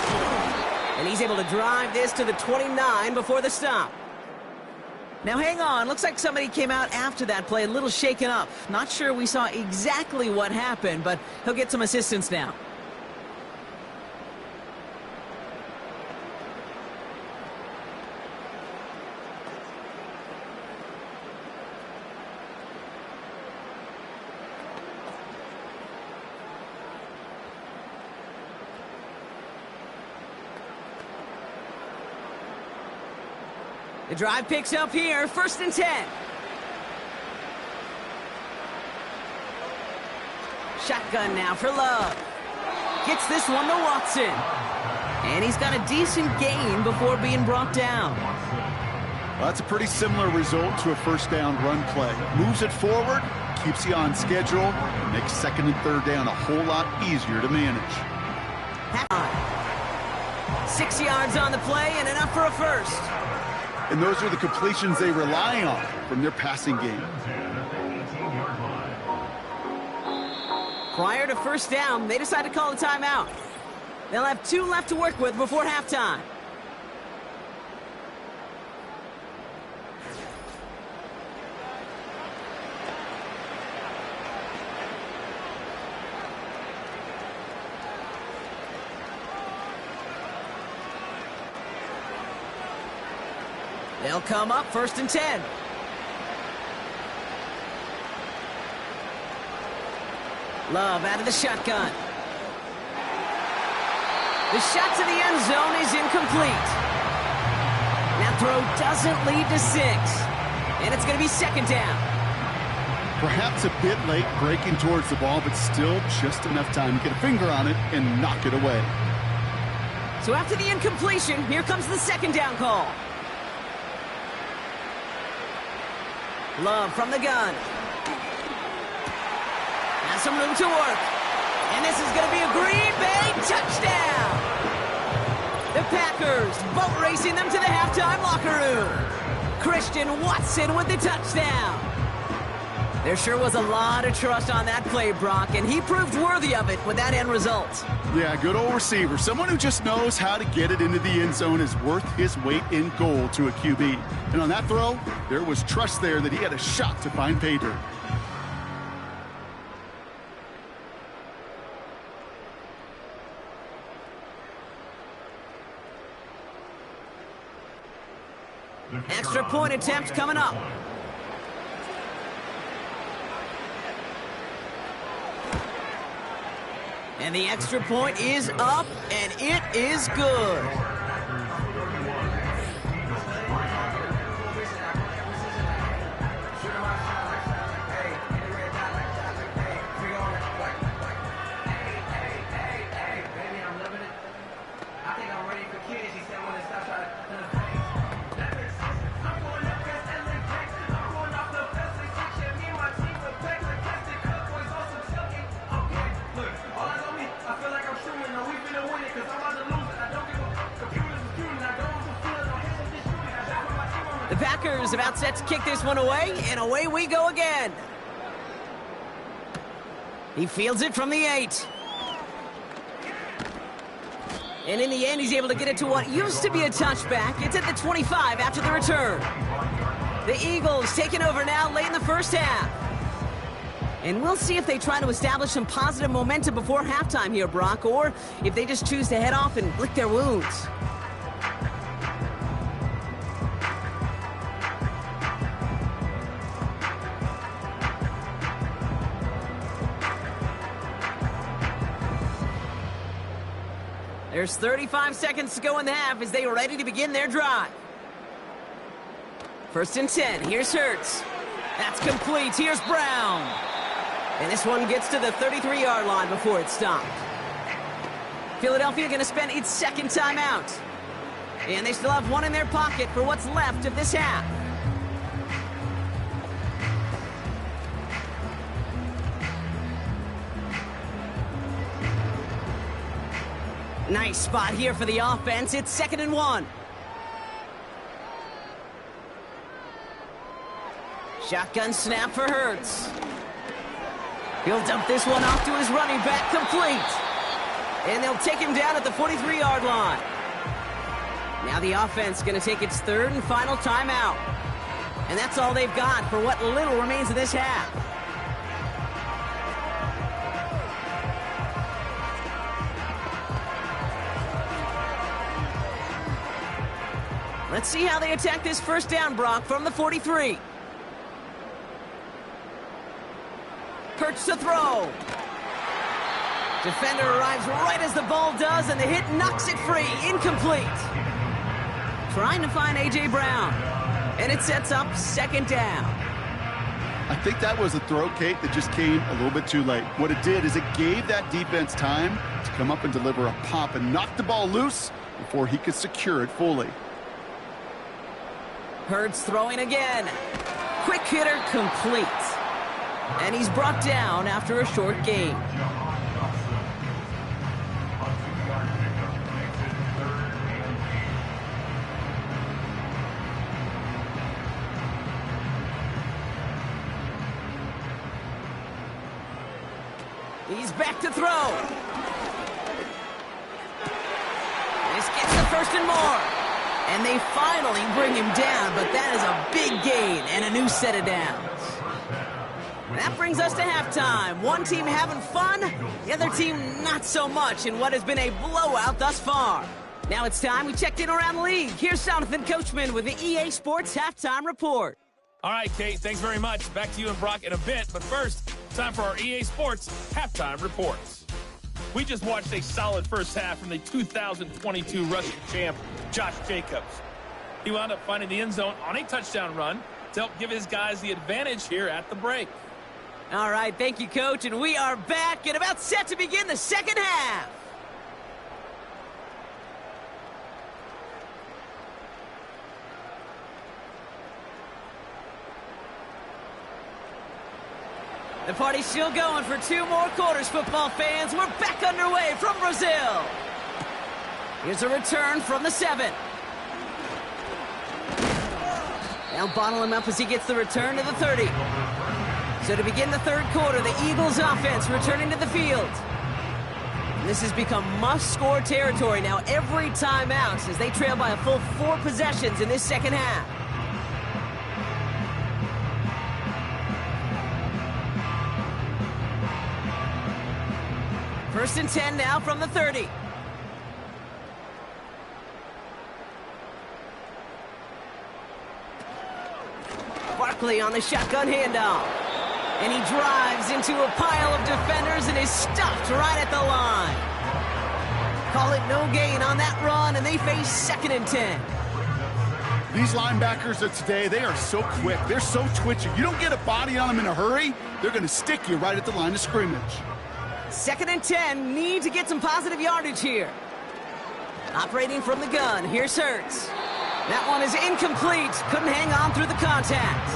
Speaker 2: And he's able to drive this to the 29 before the stop. Now hang on, looks like somebody came out after that play a little shaken up. Not sure we saw exactly what happened, but he'll get some assistance now. The drive picks up here, 1st and 10. Shotgun now for Love. Gets this one to Watson. And he's got a decent gain before being brought down.
Speaker 3: Well, that's a pretty similar result to a 1st down run play. Moves it forward, keeps you on schedule, and makes 2nd and 3rd down a whole lot easier to manage.
Speaker 2: 6 yards on the play and enough for a 1st.
Speaker 3: And those are the completions they rely on from their passing game.
Speaker 2: Prior to 1st down, they decide to call a timeout. They'll have 2 left to work with before halftime. They'll come up 1st and 10. Love out of the shotgun. The shot to the end zone is incomplete. That throw doesn't lead to 6. And it's going to be 2nd down.
Speaker 3: Perhaps a bit late breaking towards the ball, but still just enough time to get a finger on it and knock it away.
Speaker 2: So after the incompletion, here comes the 2nd down call. Love from the gun. Has some room to work. And this is going to be a Green Bay touchdown. The Packers boat racing them to the halftime locker room. Christian Watson with the touchdown. There sure was a lot of trust on that play, Brock, and he proved worthy of it with that end result.
Speaker 3: Yeah, good old receiver. Someone who just knows how to get it into the end zone is worth his weight in gold to a QB. And on that throw, there was trust there that he had a shot to find pay dirt.
Speaker 2: Extra point attempt coming up. And the extra point is up, and it is good. The Packers about set to kick this one away, and away we go again. He fields it from the 8. And in the end, he's able to get it to what used to be a touchback. It's at the 25 after the return. The Eagles taking over now late in the first half. And we'll see if they try to establish some positive momentum before halftime here, Brock, or if they just choose to head off and lick their wounds. There's 35 seconds to go in the half as they are ready to begin their drive. 1st and 10. Here's Hurts. That's complete. Here's Brown. And this one gets to the 33-yard line before it's stopped. Philadelphia going to spend its second timeout. And they still have one in their pocket for what's left of this half. Nice spot here for the offense. It's 2nd and 1. Shotgun snap for Hurts. He'll dump this one off to his running back, complete. And they'll take him down at the 43-yard line. Now the offense going to take its 3rd and final timeout. And that's all they've got for what little remains of this half. Let's see how they attack this first down, Brock, from the 43. Hurts to throw. Defender arrives right as the ball does, and the hit knocks it free. Incomplete. Trying to find A.J. Brown. And it sets up 2nd down.
Speaker 3: I think that was a throw, Kate, that just came a little bit too late. What it did is it gave that defense time to come up and deliver a pop and knock the ball loose before he could secure it fully.
Speaker 2: Hurts throwing again. Quick hitter complete. And he's brought down after a short gain. He's back to throw. This gets the 1st and more. And they finally bring him down, but that is a big gain and a new set of downs. That brings us to halftime. One team having fun, the other team not so much in what has been a blowout thus far. Now it's time we checked in around the league. Here's Jonathan Coachman with the EA Sports Halftime Report.
Speaker 1: All right, Kate, thanks very much. Back to you and Brock in a bit. But first, time for our EA Sports Halftime Reports. We just watched a solid first half from the 2022 rushing champ, Josh Jacobs. He wound up finding the end zone on a touchdown run to help give his guys the advantage here at the break.
Speaker 2: All right, thank you, Coach, and we are back and about set to begin the second half. The party's still going for 2 more quarters, football fans. We're back underway from Brazil. Here's a return from the 7. They'll bottle him up as he gets the return to the 30. So to begin the third quarter, the Eagles offense returning to the field. And this has become must-score territory now every time out as they trail by a full 4 possessions in this second half. First and 10 now from the 30. Barkley on the shotgun handoff. And he drives into a pile of defenders and is stopped right at the line. Call it no gain on that run, and they face 2nd and 10.
Speaker 3: These linebackers of today, they are so quick. They're so twitchy. You don't get a body on them in a hurry, they're going to stick you right at the line of scrimmage.
Speaker 2: 2nd and 10, need to get some positive yardage here. Operating from the gun, here's Hurts. That one is incomplete. Couldn't hang on through the contact.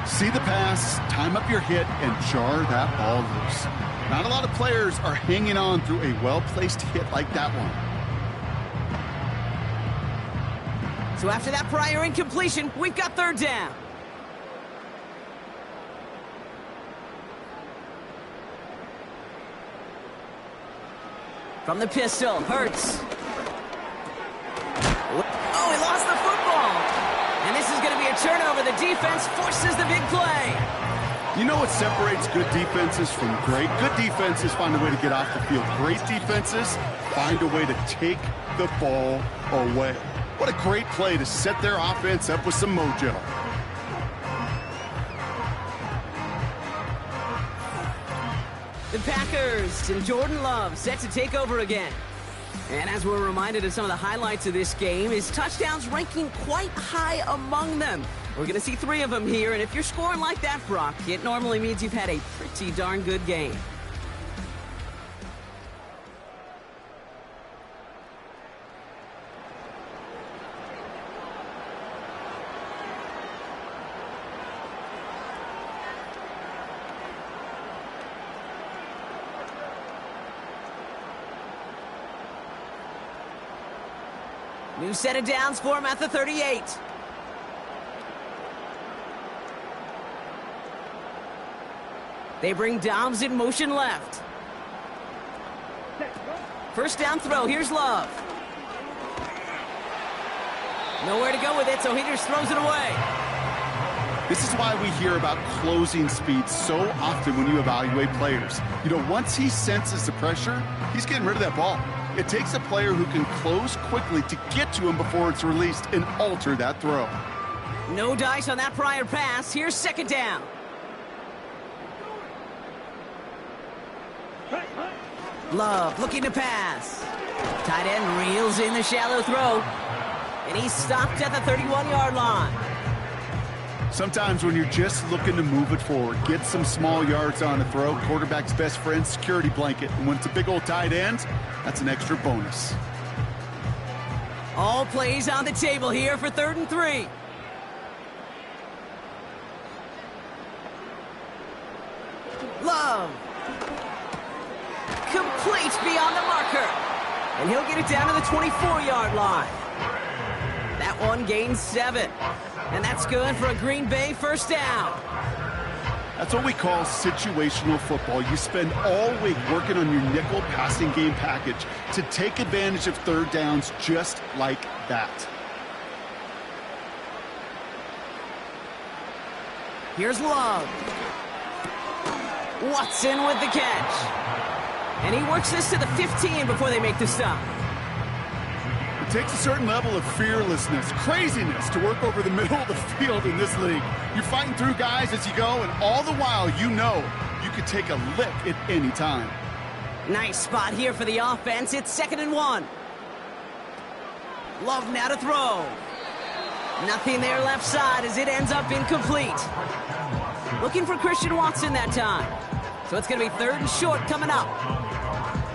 Speaker 3: See the pass, time up your hit, and jar that ball loose. Not a lot of players are hanging on through a well-placed hit like that one.
Speaker 2: So after that prior incompletion, we've got third down. From the pistol, Hurts. Oh, he lost the football. And this is going to be a turnover. The defense forces the big play.
Speaker 3: You know what separates good defenses from great? Good defenses find a way to get off the field. Great defenses find a way to take the ball away. What a great play to set their offense up with some mojo.
Speaker 2: The Packers and Jordan Love set to take over again. And as we're reminded of some of the highlights of this game, his touchdowns ranking quite high among them. We're going to see 3 of them here, and if you're scoring like that, Brock, it normally means you've had a pretty darn good game. New set of downs for him at the 38. They bring Dobbs in motion left. First down throw. Here's Love. Nowhere to go with it, so he just throws it away.
Speaker 3: This is why we hear about closing speed so often when you evaluate players. You know, once he senses the pressure, he's getting rid of that ball. It takes a player who can close quickly to get to him before it's released and alter that throw.
Speaker 2: No dice on that prior pass. Here's second down. Love looking to pass. Tight end reels in the shallow throw. And he's stopped at the 31-yard line.
Speaker 3: Sometimes when you're just looking to move it forward, get some small yards on a throw, quarterback's best friend, security blanket. And when it's a big old tight end, that's an extra bonus.
Speaker 2: All plays on the table here for 3rd and 3. Love. Complete beyond the marker. And he'll get it down to the 24-yard line. That one gains 7. And that's good for a Green Bay first down.
Speaker 3: That's what we call situational football. You spend all week working on your nickel passing game package to take advantage of third downs just like that.
Speaker 2: Here's Love. Watson with the catch. And he works this to the 15 before they make the stop.
Speaker 3: It takes a certain level of fearlessness, craziness to work over the middle of the field in this league. You're fighting through guys as you go, and all the while you know you could take a lick at any time.
Speaker 2: Nice spot here for the offense. It's 2nd and 1. Love now to throw. Nothing there left side as it ends up incomplete. Looking for Christian Watson that time. So it's going to be 3rd and short coming up.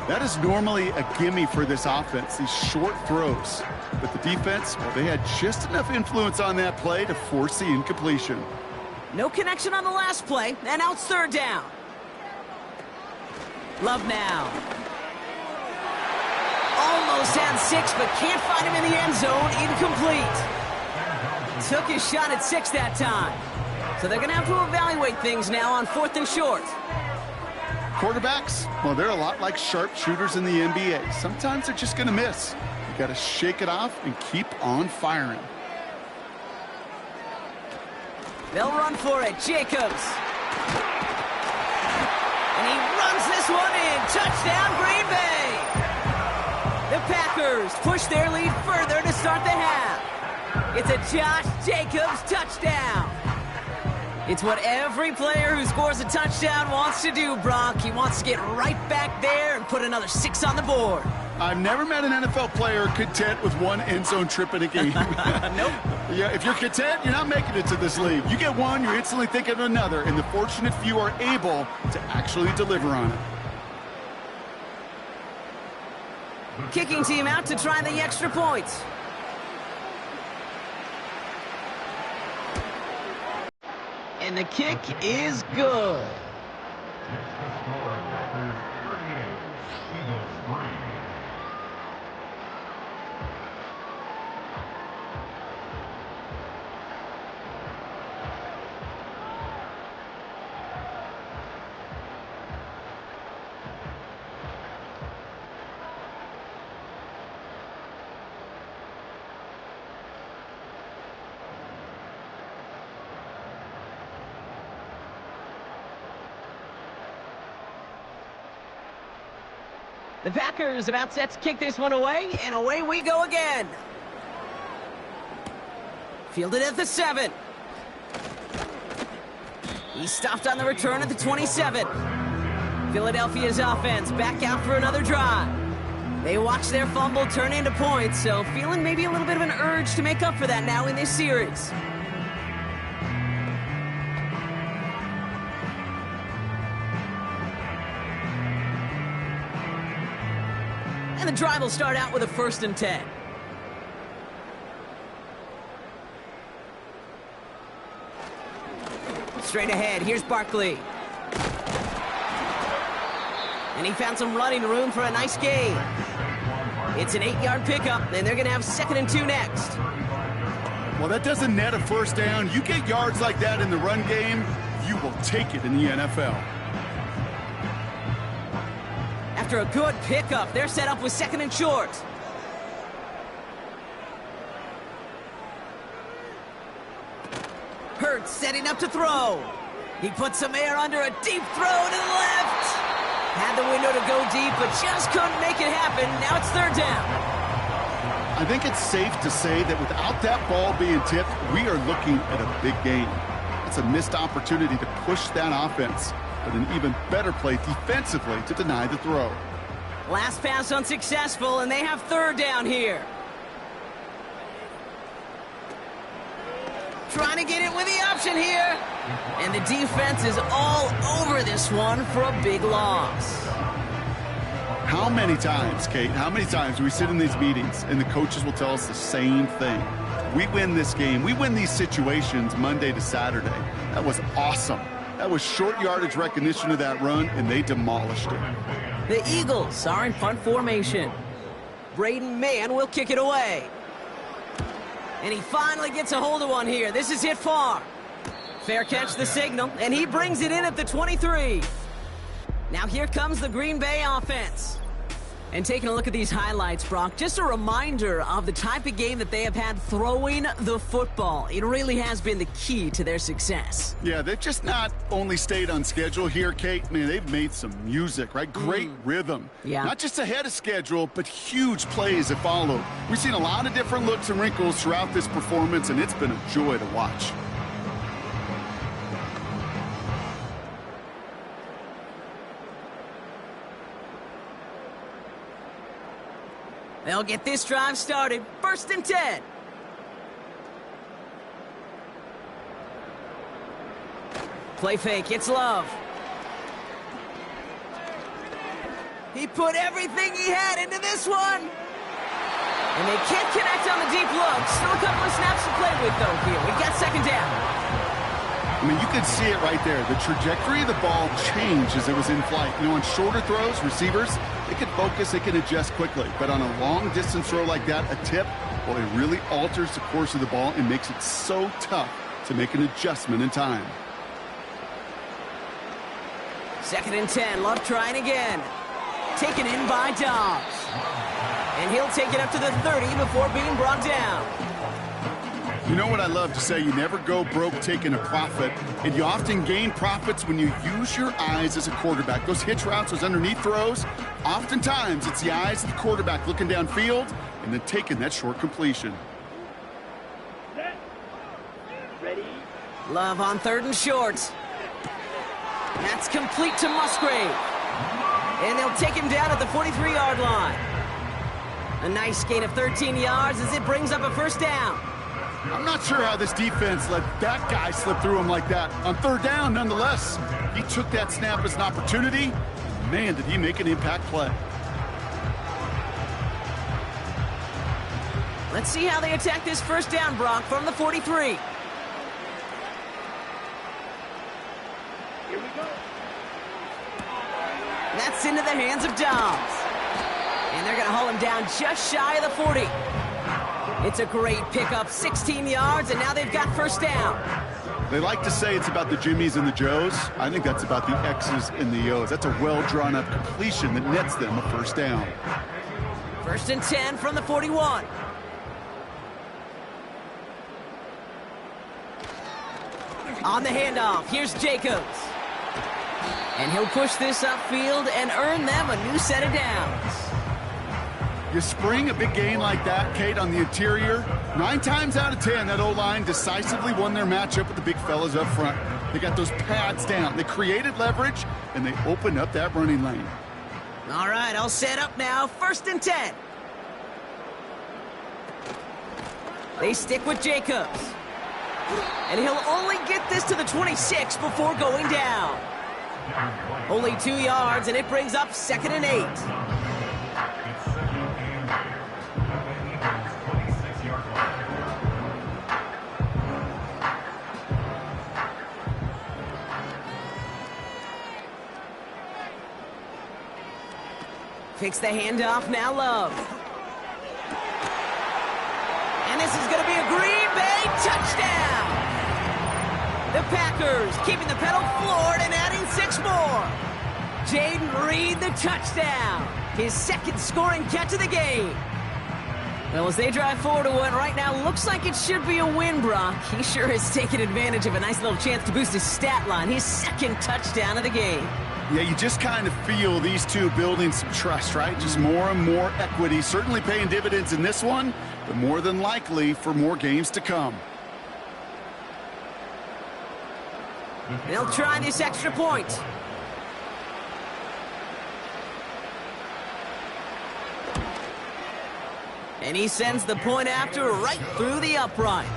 Speaker 3: That is normally a gimme for this offense, these short throws. But the defense, well, they had just enough influence on that play to force the incompletion.
Speaker 2: No connection on the last play, and now it's 3rd down. Love now. Almost had 6, but can't find him in the end zone. Incomplete. Took his shot at 6 that time. So they're going to have to evaluate things now on 4th and short.
Speaker 3: Quarterbacks, well, they're a lot like sharpshooters in the NBA. Sometimes they're just going to miss. You got to shake it off and keep on firing.
Speaker 2: They'll run for it. Jacobs. And he runs this one in. Touchdown, Green Bay. The Packers push their lead further to start the half. It's a Josh Jacobs touchdown. It's what every player who scores a touchdown wants to do, Brock. He wants to get right back there and put another 6 on the board.
Speaker 3: I've never met an NFL player content with one end zone trip in a game.
Speaker 2: Nope.
Speaker 3: Yeah, if you're content, you're not making it to this league. You get one, you're instantly thinking of another, and the fortunate few are able to actually deliver on it.
Speaker 2: Kicking team out to try the extra points. And the kick is good. The Packers about set to kick this one away, and away we go again. Fielded at the 7. He's stopped on the return at the 27. Philadelphia's offense back out for another drive. They watch their fumble turn into points, so feeling maybe a little bit of an urge to make up for that now in this series. And the drive will start out with a 1st and 10. Straight ahead, here's Barkley. And he found some running room for a nice gain. It's an 8-yard pickup, and they're going to have 2nd and 2 next.
Speaker 3: Well, that doesn't net a 1st down. You get yards like that in the run game, you will take it in the NFL.
Speaker 2: After a good pickup, they're set up with 2nd and short. Hurts setting up to throw. He puts some air under a deep throw to the left. Had the window to go deep, but just couldn't make it happen. Now it's 3rd down.
Speaker 3: I think it's safe to say that without that ball being tipped, we are looking at a big game. It's a missed opportunity to push that offense, but an even better play defensively to deny the throw.
Speaker 2: Last pass unsuccessful, and they have 3rd down here. Trying to get it with the option here. And the defense is all over this one for a big loss.
Speaker 3: How many times, Kate, how many times do we sit in these meetings and the coaches will tell us the same thing? We win this game. We win these situations Monday to Saturday. That was awesome. That was short yardage recognition of that run, and they demolished it.
Speaker 2: The Eagles are in punt formation. Braden Mann will kick it away. And he finally gets a hold of one here. This is hit far. Fair catch the signal, and he brings it in at the 23. Now here comes the Green Bay offense. And taking a look at these highlights, Brock, just a reminder of the type of game that they have had throwing the football. It really has been the key to their success.
Speaker 3: Yeah, they've just not only stayed on schedule here, Kate. Man, they've made some music, right? Great rhythm.
Speaker 2: Yeah.
Speaker 3: Not just ahead of schedule, but huge plays that followed. We've seen a lot of different looks and wrinkles throughout this performance, and it's been a joy to watch.
Speaker 2: They'll get this drive started. 1st and 10. Play fake. It's Love. He put everything he had into this one. And they can't connect on the deep look. Still a couple of snaps to play with, though, here. We've got 2nd down.
Speaker 3: I mean, you could see it right there. The trajectory of the ball changed as it was in flight. You know, on shorter throws, receivers, they can focus, they can adjust quickly. But on a long-distance throw like that, a tip, well, it really alters the course of the ball and makes it so tough to make an adjustment in time.
Speaker 2: 2nd and 10. Love trying again. Taken in by Dobbs. And he'll take it up to the 30 before being brought down.
Speaker 3: You know what I love to say? You never go broke taking a profit, and you often gain profits when you use your eyes as a quarterback. Those hitch routes, those underneath throws, oftentimes it's the eyes of the quarterback looking downfield and then taking that short completion.
Speaker 4: Set. Ready.
Speaker 2: Love on 3rd and short. That's complete to Musgrave. And they'll take him down at the 43-yard line. A nice gain of 13 yards as it brings up a 1st down.
Speaker 3: I'm not sure how this defense let that guy slip through him like that. On 3rd down, nonetheless, he took that snap as an opportunity. Man, did he make an impact play.
Speaker 2: Let's see how they attack this 1st down, Brock, from the 43.
Speaker 4: Here we go.
Speaker 2: That's into the hands of Dobbs. And they're going to haul him down just shy of the 40. It's a great pickup, 16 yards, and now they've got 1st down.
Speaker 3: They like to say it's about the Jimmies and the Joes. I think that's about the X's and the O's. That's a well-drawn-up completion that nets them a 1st down.
Speaker 2: 1st and 10 from the 41. On the handoff, here's Jacobs. And he'll push this upfield and earn them a new set of downs.
Speaker 3: You spring a big gain like that, Kate, on the interior, 9 times out of 10, that O-line decisively won their matchup with the big fellas up front. They got those pads down. They created leverage, and they opened up that running lane.
Speaker 2: All right, all set up now. 1st and 10. They stick with Jacobs. And he'll only get this to the 26 before going down. Only 2 yards, and it brings up 2nd and 8. Takes the handoff, now Love. And this is going to be a Green Bay touchdown! The Packers keeping the pedal floored and adding 6 more. Jaden Reed, the touchdown. His 2nd scoring catch of the game. Well, as they drive forward to what right now looks like it should be a win, Brock, he sure has taken advantage of a nice little chance to boost his stat line. His 2nd touchdown of the game.
Speaker 3: Yeah, you just kind of feel these two building some trust, right? Just more and more equity. Certainly paying dividends in this one, but more than likely for more games to come.
Speaker 2: They'll try this extra point. And he sends the point after right through the uprights.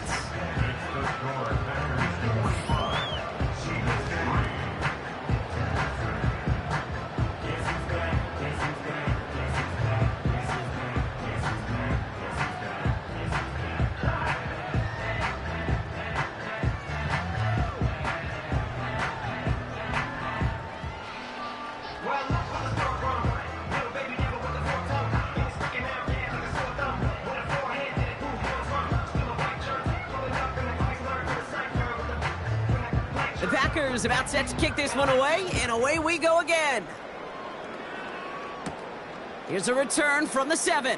Speaker 2: The Packers about set to kick this one away, and away we go again. Here's a return from the 7.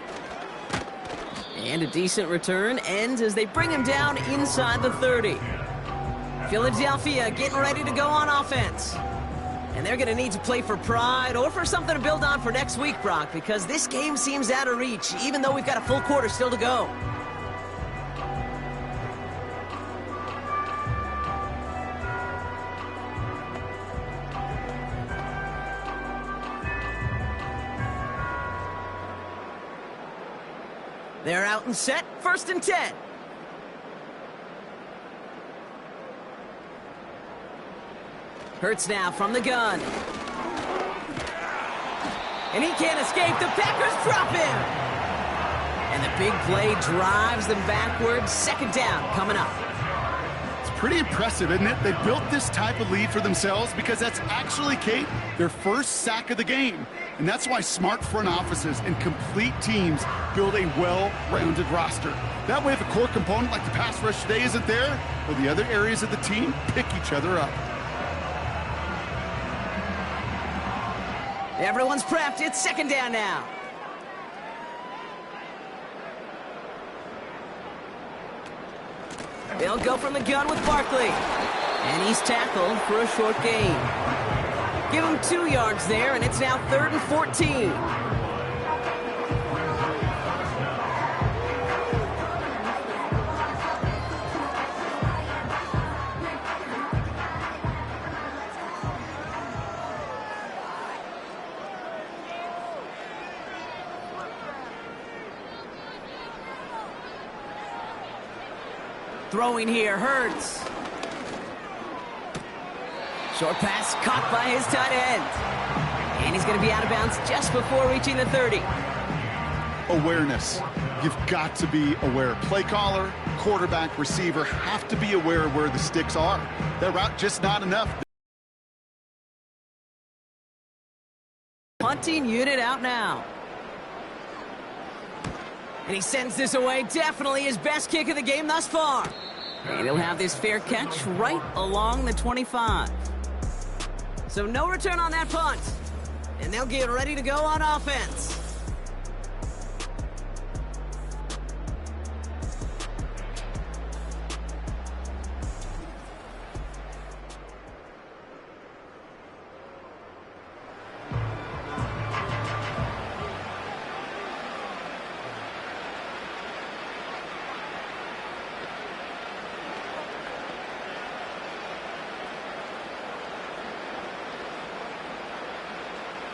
Speaker 2: And a decent return ends as they bring him down inside the 30. Philadelphia getting ready to go on offense. And they're going to need to play for pride or for something to build on for next week, Brock, because this game seems out of reach, even though we've got a full quarter still to go. They're out and set, 1st and 10. Hurts now from the gun. And he can't escape. The Packers drop him. And the big play drives them backwards. 2nd down coming up.
Speaker 3: It's pretty impressive, isn't it? They built this type of lead for themselves because that's actually, Kate, their first sack of the game. And that's why smart front offices and complete teams build a well-rounded roster. That way, if a core component like the pass rush today isn't there, well, the other areas of the team pick each other up.
Speaker 2: Everyone's prepped. It's 2nd down now. They'll go from the gun with Barkley. And he's tackled for a short gain. Give him 2 yards there, and it's now 3rd and 14. Throwing here, Hurts. Short pass caught by his tight end. And he's going to be out of bounds just before reaching the 30.
Speaker 3: Awareness. You've got to be aware. Play caller, quarterback, receiver have to be aware of where the sticks are. That route just not enough.
Speaker 2: Punting unit out now. And he sends this away. Definitely his best kick of the game thus far. And he'll have this fair catch right along the 25. So no return on that punt. And they'll get ready to go on offense.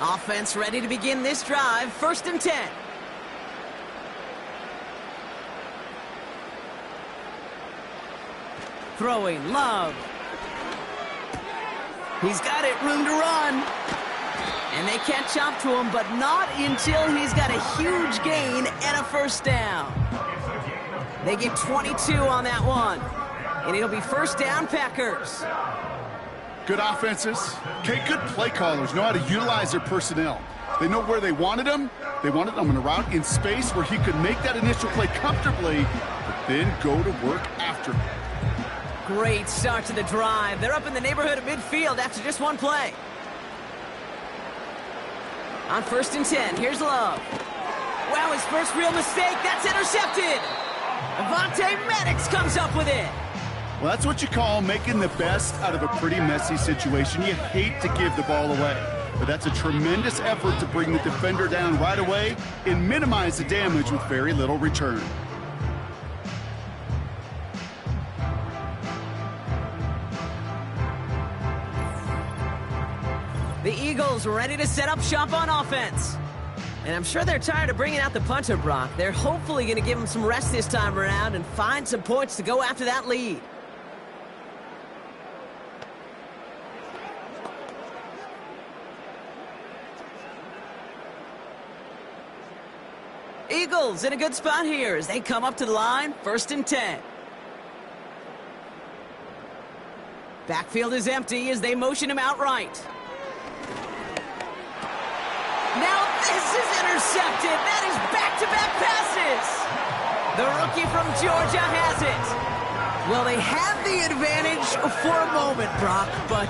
Speaker 2: Offense ready to begin this drive. 1st and 10. Throwing, Love. He's got it, room to run. And they catch up to him, but not until he's got a huge gain and a 1st down. They get 22 on that one. And it'll be 1st down, Packers.
Speaker 3: Good offenses. Okay, good play callers know how to utilize their personnel. They know where they wanted him. They wanted him on a route in space where he could make that initial play comfortably, but then go to work after.
Speaker 2: Great start to the drive. They're up in the neighborhood of midfield after just one play. On 1st and 10, here's Love. Wow, his first real mistake. That's intercepted. Avonte Maddox comes up with it.
Speaker 3: Well, that's what you call making the best out of a pretty messy situation. You hate to give the ball away, but that's a tremendous effort to bring the defender down right away and minimize the damage with very little return.
Speaker 2: The Eagles ready to set up shop on offense. And I'm sure they're tired of bringing out the punter, Brock. They're hopefully going to give him some rest this time around and find some points to go after that lead. Eagles in a good spot here as they come up to the line. 1st and 10. Backfield is empty as they motion him outright. Now this is intercepted. That is back-to-back passes. The rookie from Georgia has it. Well, they have the advantage for a moment, Brock, but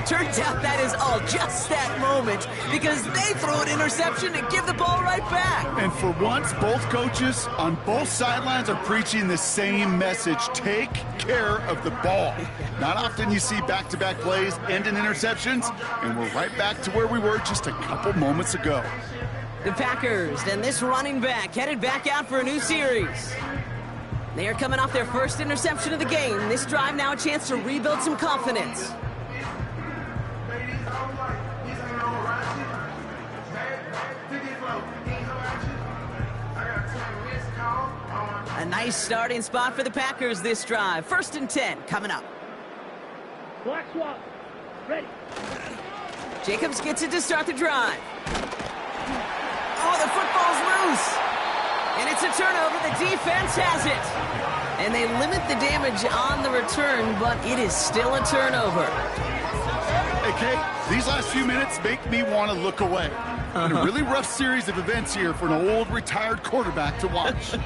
Speaker 2: turns out that is all just that moment because they throw an interception and give the ball right back.
Speaker 3: And for once, both coaches on both sidelines are preaching the same message. Take care of the ball. Not often you see back-to-back plays end in interceptions, and we're right back to where we were just a couple moments ago.
Speaker 2: The Packers and this running back headed back out for a new series. They are coming off their first interception of the game. This drive now a chance to rebuild some confidence. A nice starting spot for the Packers this drive. 1st and 10 coming up.
Speaker 4: Black swap. Ready.
Speaker 2: Jacobs gets it to start the drive. Oh, the football's loose. And it's a turnover. The defense has it. And they limit the damage on the return, but it is still a turnover.
Speaker 3: Hey, Kate, these last few minutes make me want to look away. And a really rough series of events here for an old retired quarterback to watch.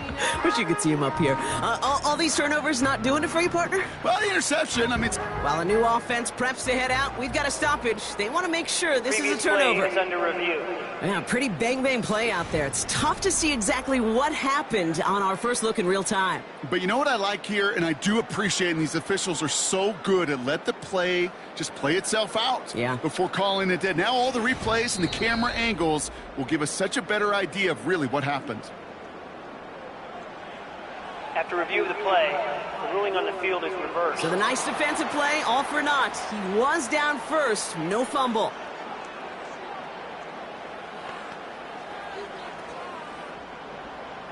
Speaker 2: Wish you could see him up here. All these turnovers not doing it for you, partner?
Speaker 3: Well, the interception, I mean...
Speaker 2: While a new offense preps to head out, we've got a stoppage. They want to make sure this is a turnover.
Speaker 4: Play is under review.
Speaker 2: Yeah, pretty bang play out there. It's tough to see exactly what happened on our first look in real time.
Speaker 3: But you know what I like here, and I do appreciate, and these officials are so good at let the play just play itself out before calling it dead. Now all the replays and the camera angles will give us such a better idea of really what happened.
Speaker 4: After review of the play, the ruling on the field is reversed.
Speaker 2: So the nice defensive play, all for naught. He was down first, no fumble.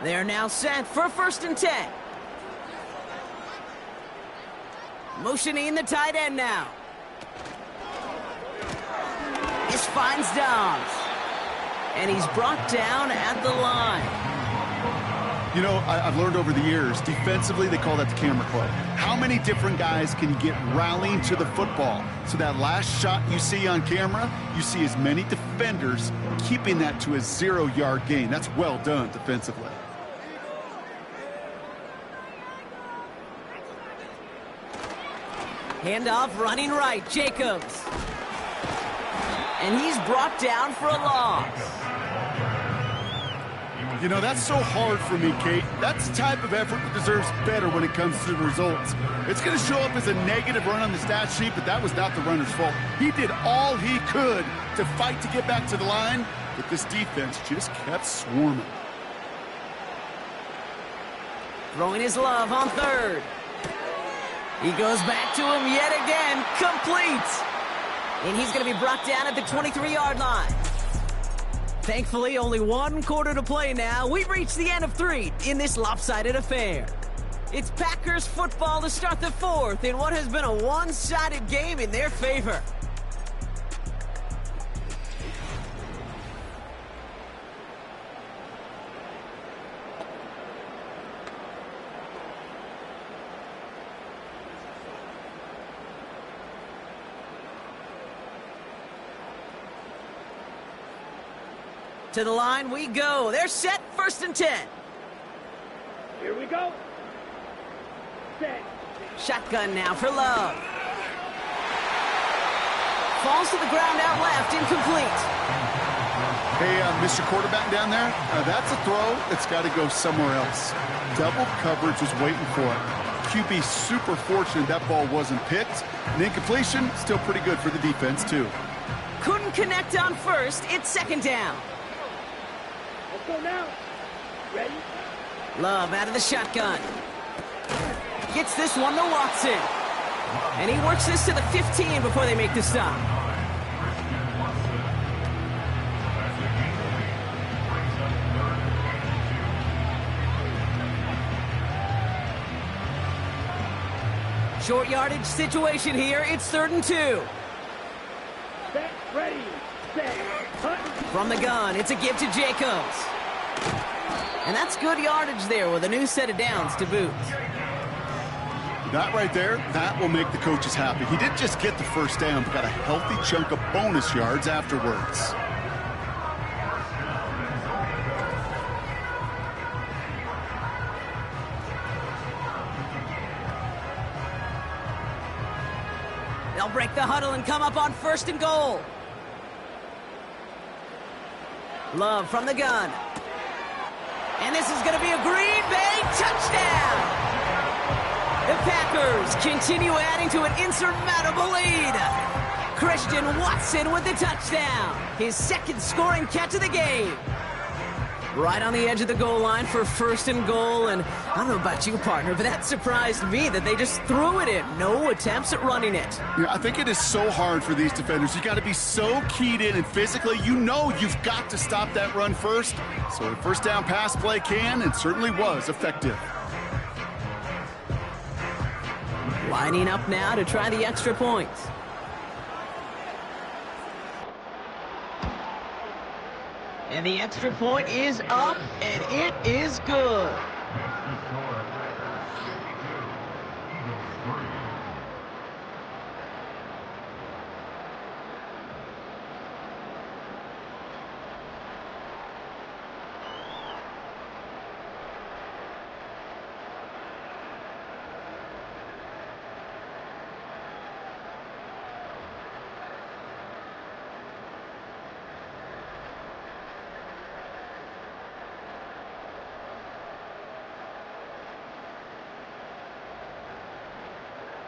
Speaker 2: They're now set for 1st and 10. Motioning the tight end now. This finds Dobbs. And he's brought down at the line.
Speaker 3: You know, I've learned over the years, defensively, they call that the camera club. How many different guys can you get rallying to the football? So that last shot you see on camera, you see as many defenders keeping that to a 0-yard gain. That's well done defensively.
Speaker 2: Handoff running right, Jacobs. And he's brought down for a loss.
Speaker 3: You know, that's so hard for me, Kate. That's the type of effort that deserves better when it comes to the results. It's going to show up as a negative run on the stat sheet, but that was not the runner's fault. He did all he could to fight to get back to the line, but this defense just kept swarming.
Speaker 2: Throwing his love on 3rd. He goes back to him yet again, complete. And he's going to be brought down at the 23-yard line. Thankfully, only one quarter to play now. We've reached the end of 3 in this lopsided affair. It's Packers football to start the 4th in what has been a one-sided game in their favor. To the line we go. They're set, 1st and 10.
Speaker 4: Here we go. Set.
Speaker 2: Shotgun now for Love. Falls to the ground out left, incomplete.
Speaker 3: Hey, Mr. Quarterback down there, that's a throw that's got to go somewhere else. Double coverage was waiting for it. QB super fortunate that ball wasn't picked. And incompletion, still pretty good for the defense, too.
Speaker 2: Couldn't connect on 1st. It's 2nd down.
Speaker 4: Let's go now. Ready?
Speaker 2: Love out of the shotgun. Gets this one to Watson. And he works this to the 15 before they make the stop. Short yardage situation here. It's 3rd and 2.
Speaker 4: Set. Ready. Set. Cut.
Speaker 2: From the gun, it's a give to Jacobs. And that's good yardage there with a new set of downs to boot.
Speaker 3: That right there, that will make the coaches happy. He didn't just get the 1st down, but got a healthy chunk of bonus yards afterwards.
Speaker 2: They'll break the huddle and come up on 1st and goal. Love from the gun. And this is going to be a Green Bay touchdown. The Packers continue adding to an insurmountable lead. Christian Watson with the touchdown. His 2nd scoring catch of the game. Right on the edge of the goal line for 1st and goal. And I don't know about you, partner, but that surprised me that they just threw it in. No attempts at running it.
Speaker 3: Yeah, I think it is so hard for these defenders. You got to be so keyed in, and physically, you know you've got to stop that run first. So a 1st down pass play can and certainly was effective.
Speaker 2: Lining up now to try the extra point. And the extra point is up, and it is good.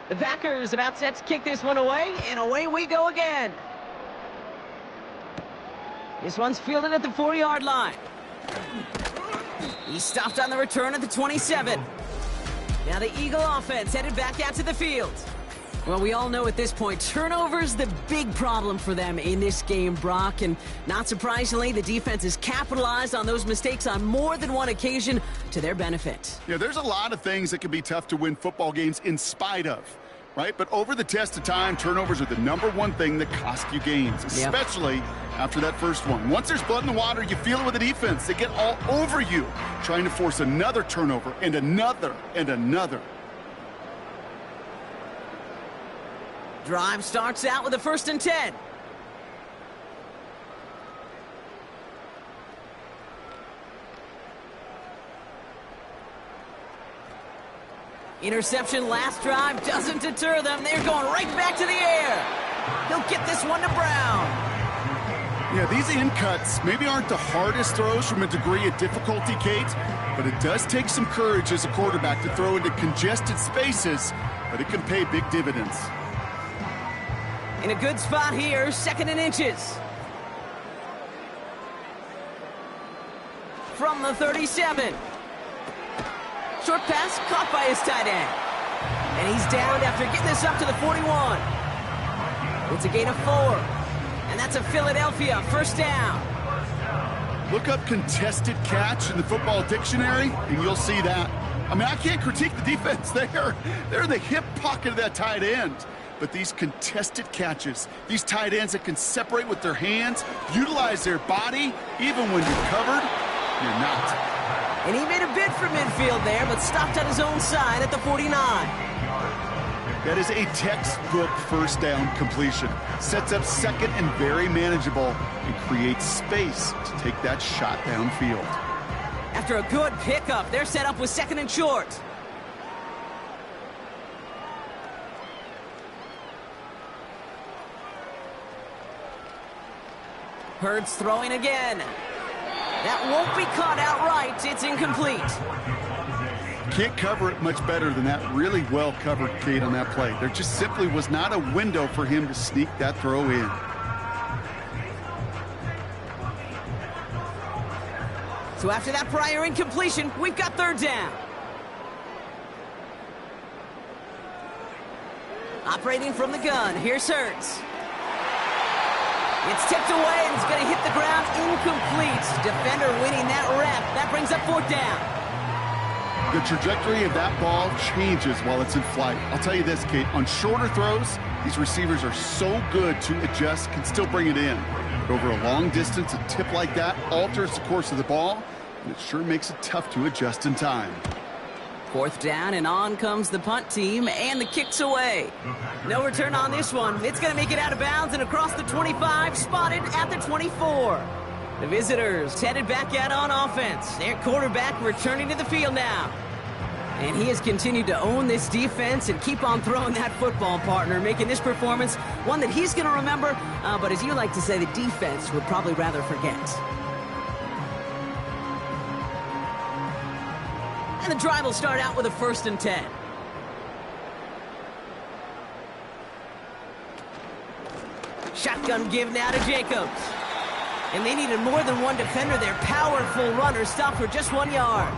Speaker 2: The Packers about set to kick this one away, and away we go again. This one's fielded at the 4-yard line. He stopped on the return at the 27. Now the Eagle offense headed back out to the field. Well, we all know at this point, turnovers the big problem for them in this game, Brock. And not surprisingly, the defense has capitalized on those mistakes on more than one occasion to their benefit.
Speaker 3: Yeah, there's a lot of things that can be tough to win football games in spite of, right? But over the test of time, turnovers are the #1 thing that cost you games, especially after that first one. Once there's blood in the water, you feel it with the defense. They get all over you, trying to force another turnover and another and another.
Speaker 2: Drive starts out with a 1st and 10. Interception last drive doesn't deter them. They're going right back to the air. He'll get this one to Brown.
Speaker 3: Yeah, these in cuts maybe aren't the hardest throws from a degree of difficulty, Kate, but it does take some courage as a quarterback to throw into congested spaces, but it can pay big dividends.
Speaker 2: In a good spot here, 2nd and inches. From the 37. Short pass caught by his tight end. And he's downed after getting this up to the 41. It's a gain of 4. And that's a Philadelphia 1st down.
Speaker 3: Look up contested catch in the football dictionary, and you'll see that. I mean, I can't critique the defense there. They're in the hip pocket of that tight end. But these contested catches, these tight ends that can separate with their hands, utilize their body, even when you're covered, you're not.
Speaker 2: And he made a bid for midfield there, but stopped on his own side at the 49.
Speaker 3: That is a textbook first down completion. Sets up second and very manageable, and creates space to take that shot downfield.
Speaker 2: After a good pickup, they're set up with second and short. Hurts throwing again. That won't be caught outright. It's incomplete.
Speaker 3: Can't cover it much better than that really well-covered gate on that play. There just simply was not a window for him to sneak that throw in.
Speaker 2: So after that prior incompletion, we've got third down. Operating from the gun, here's Hurts. It's tipped away and it's going to hit the ground incomplete. Defender winning that rep. That brings up fourth down.
Speaker 3: The trajectory of that ball changes while it's in flight. I'll tell you this, Kate, on shorter throws, these receivers are so good to adjust, can still bring it in. But over a long distance, a tip like that alters the course of the ball, and it sure makes it tough to adjust in time.
Speaker 2: Fourth down, and on comes the punt team, and the kick's away. No return on this one. It's going to make it out of bounds and across the 25, spotted at the 24. The visitors headed back out on offense. Their quarterback returning to the field now. And he has continued to own this defense and keep on throwing that football, partner, making this performance one that he's going to remember, but as you like to say, the defense would probably rather forget. And the drive will start out with a 1st and 10. Shotgun give now to Jacobs. And they needed more than one defender. Their powerful runner stopped for just 1 yard.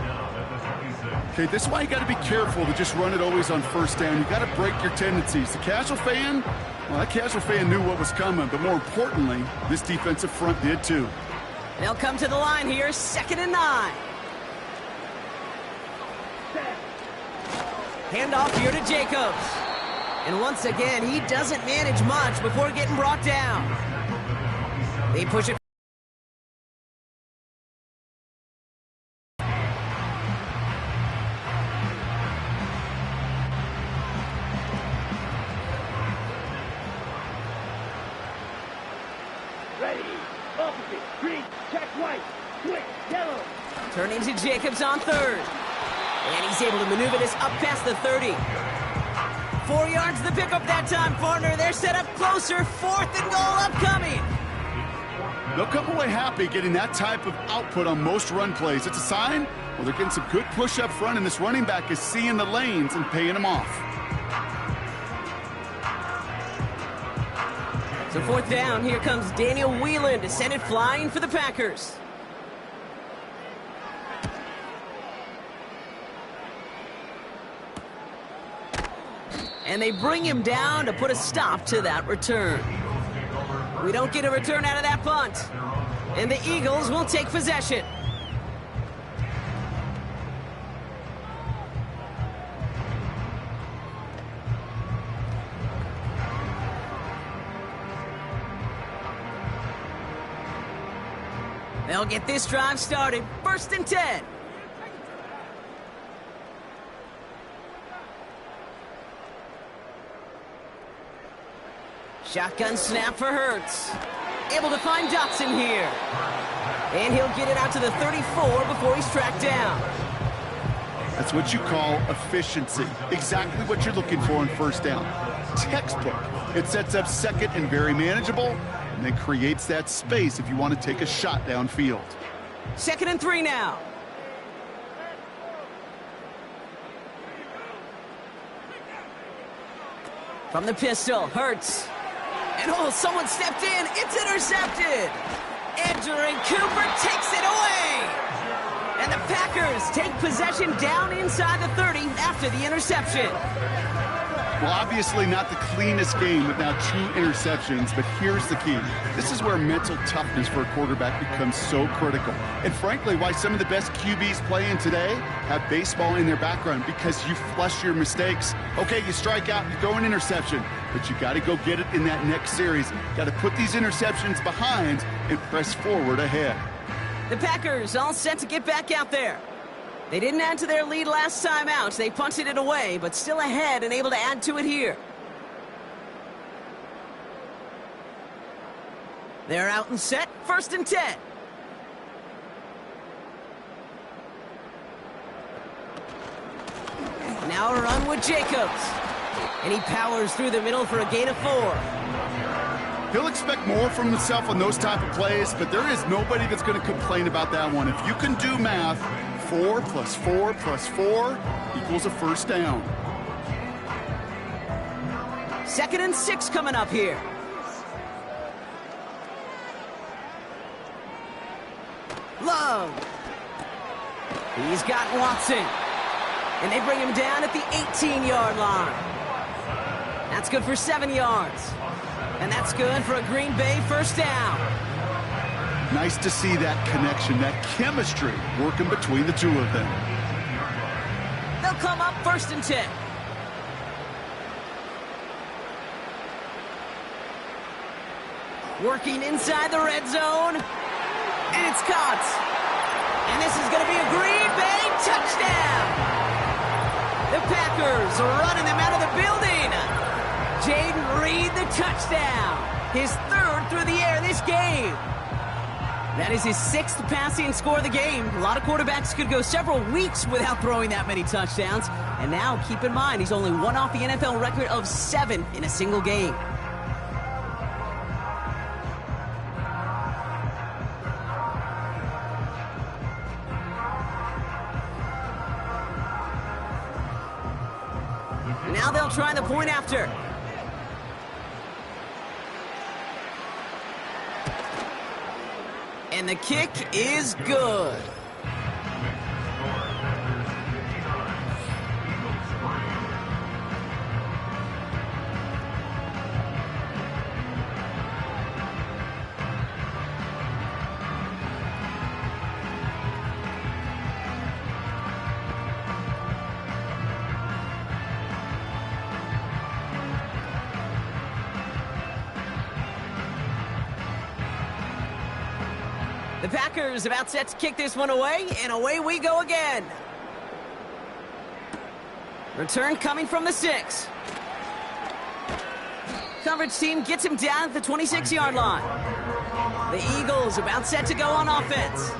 Speaker 3: Okay, this is why you got to be careful to just run it always on first down. You got to break your tendencies. The casual fan, well, that casual fan knew what was coming, but more importantly, this defensive front did too.
Speaker 2: They'll come to the line here, 2nd and 9. Handoff here to Jacobs. And once again, he doesn't manage much before getting brought down. They push it.
Speaker 4: Ready, opposite, green, check white, quick, yellow.
Speaker 2: Turning to Jacobs on 3rd. And he's able to maneuver this up past the 30. 4 yards the pickup that time, partner. They're set up closer. 4th and goal upcoming.
Speaker 3: They'll come away happy getting that type of output on most run plays. It's a sign, well, they're getting some good push up front, and this running back is seeing the lanes and paying them off.
Speaker 2: So 4th down, here comes Daniel Whelan to send it flying for the Packers. And they bring him down to put a stop to that return. We don't get a return out of that punt. And the Eagles will take possession. They'll get this drive started. 1st and 10. Shotgun snap for Hurts. Able to find Dotson here. And he'll get it out to the 34 before he's tracked down.
Speaker 3: That's what you call efficiency. Exactly what you're looking for on first down. Textbook. It sets up second and very manageable, and then creates that space if you want to take a shot downfield.
Speaker 2: 2nd and 3 now. From the pistol, Hurts. And oh, someone stepped in. It's intercepted. Edgerrin Cooper takes it away. And the Packers take possession down inside the 30 after the interception.
Speaker 3: Well, obviously not the cleanest game with now 2 interceptions, but here's the key. This is where mental toughness for a quarterback becomes so critical. And frankly, why some of the best QBs playing today have baseball in their background, because you flush your mistakes. Okay, you strike out, you throw an interception, but you got to go get it in that next series. Got to put these interceptions behind and press forward ahead.
Speaker 2: The Packers all set to get back out there. They didn't add to their lead last time out. They punted it away, but still ahead and able to add to it here. They're out and set. 1st and 10. Now a run with Jacobs. And he powers through the middle for a gain of 4.
Speaker 3: He'll expect more from himself on those type of plays, but there is nobody that's going to complain about that one. If you can do math, 4 plus 4 plus 4 equals a 1st down.
Speaker 2: 2nd and 6 coming up here. Love. He's got Watson. And they bring him down at the 18-yard line. That's good for 7 yards. And that's good for a Green Bay 1st down.
Speaker 3: Nice to see that connection, that chemistry working between the two of them.
Speaker 2: They'll come up 1st and 10. Working inside the red zone. And it's caught. And this is going to be a Green Bay touchdown. The Packers are running them out of the building. Jaden Reed, the touchdown. His 3rd through the air this game. That is his 6th passing score of the game. A lot of quarterbacks could go several weeks without throwing that many touchdowns. And now, keep in mind, he's only one off the NFL record of 7 in a single game. Now they'll try the point after. And the kick is good. The Packers about set to kick this one away, and away we go again. Return coming from the 6. Coverage team gets him down at the 26-yard line. The Eagles about set to go on offense.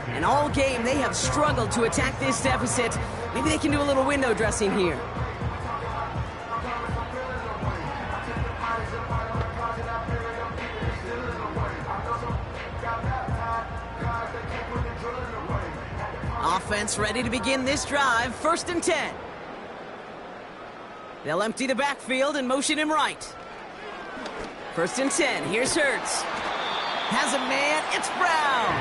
Speaker 2: And all game they have struggled to attack this deficit. Maybe they can do a little window dressing here. Offense ready to begin this drive. 1st and 10. They'll empty the backfield and motion him right. 1st and 10. Here's Hurts. Has a man. It's Brown.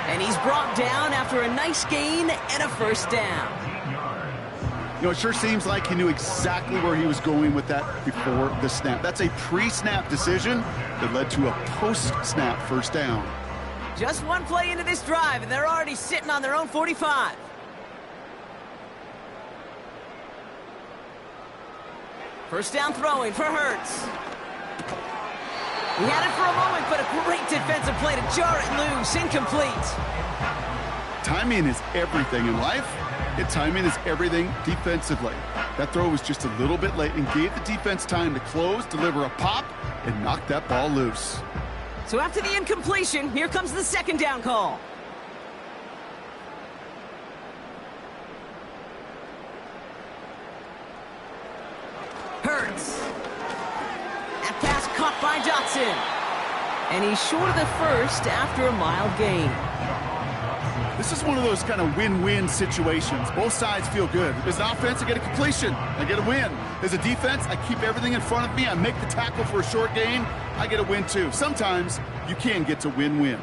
Speaker 2: And he's brought down after a nice gain and a 1st down.
Speaker 3: You know, it sure seems like he knew exactly where he was going with that before the snap. That's a pre-snap decision that led to a post-snap 1st down.
Speaker 2: Just one play into this drive, and they're already sitting on their own 45. First down throwing for Hurts. He had it for a moment, but a great defensive play to jar it loose. Incomplete.
Speaker 3: Timing is everything in life, and timing is everything defensively. That throw was just a little bit late and gave the defense time to close, deliver a pop, and knock that ball loose.
Speaker 2: So after the incompletion, here comes the 2nd down call. Hurts. That pass caught by Dotson. And he's short of the 1st after a mild gain.
Speaker 3: This is one of those kind of win-win situations. Both sides feel good. As an offense, I get a completion. I get a win. As a defense, I keep everything in front of me. I make the tackle for a short gain. I get a win, too. Sometimes you can get to win-win.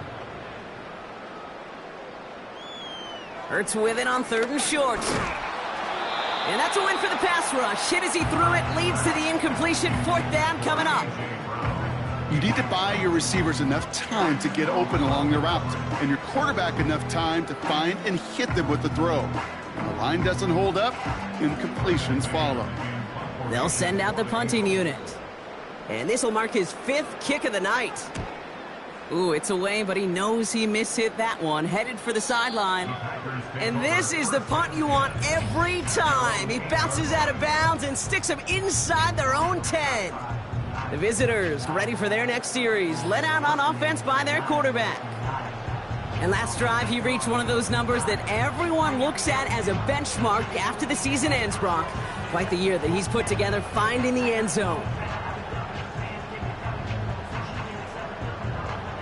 Speaker 2: Hurts with it on 3rd and short. And that's a win for the pass rush. Hit as he threw it, leads to the incompletion. 4th down coming up.
Speaker 3: You need to buy your receivers enough time to get open along the route, and your quarterback enough time to find and hit them with the throw. When the line doesn't hold up, incompletions follow.
Speaker 2: They'll send out the punting unit. And this will mark his 5th kick of the night. Ooh, it's away, but he knows he mishit that one. Headed for the sideline. And this is the punt you want every time. He bounces out of bounds and sticks them inside their own 10. The visitors ready for their next series, led out on offense by their quarterback. And last drive, he reached one of those numbers that everyone looks at as a benchmark after the season ends, Brock. Quite the year that he's put together finding the end zone.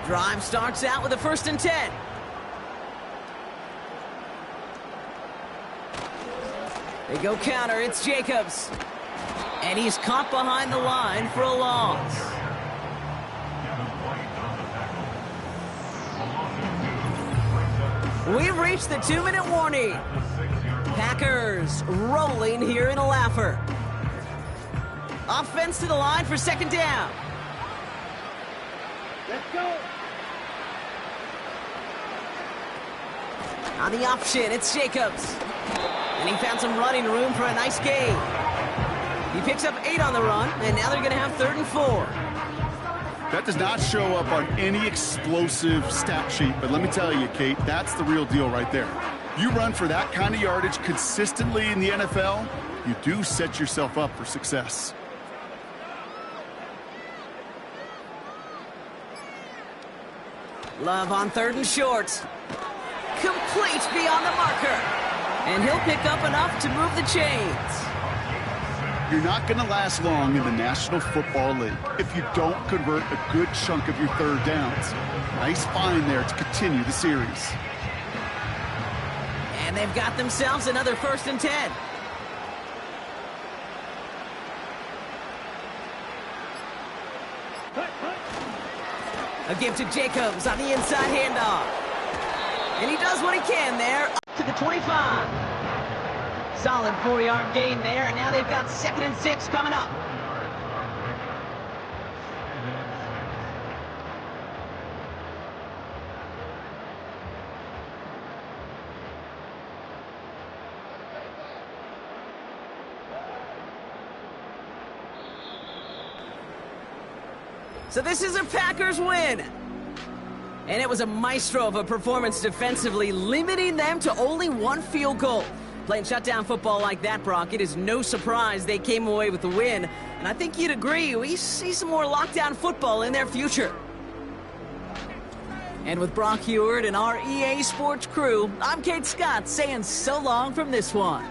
Speaker 2: Drive starts out with a 1st and 10. They go counter, it's Jacobs. And he's caught behind the line for a loss. We've reached the 2-minute warning. Packers rolling here in a laugher. Offense to the line for 2nd down.
Speaker 4: Let's go.
Speaker 2: On the option, it's Jacobs. And he found some running room for a nice gain. He picks up 8 on the run, and now they're going to have 3rd and 4.
Speaker 3: That does not show up on any explosive stat sheet, but let me tell you, Kate, that's the real deal right there. You run for that kind of yardage consistently in the NFL, you do set yourself up for success.
Speaker 2: Love on 3rd and short. Complete beyond the marker. And he'll pick up enough to move the chains.
Speaker 3: You're not going to last long in the National Football League if you don't convert a good chunk of your 3rd downs. Nice find there to continue the series.
Speaker 2: And they've got themselves another 1st and 10. A give to Jacobs on the inside handoff. And he does what he can there, up to the 25. Solid 4-yard gain there, and now they've got 2nd and 6 coming up. So this is a Packers win. And it was a maestro of a performance defensively, limiting them to only 1 field goal. Playing shutdown football like that, Brock, it is no surprise they came away with the win. And I think you'd agree, we see some more lockdown football in their future. And with Brock Heward and our EA Sports crew, I'm Kate Scott saying so long from this one.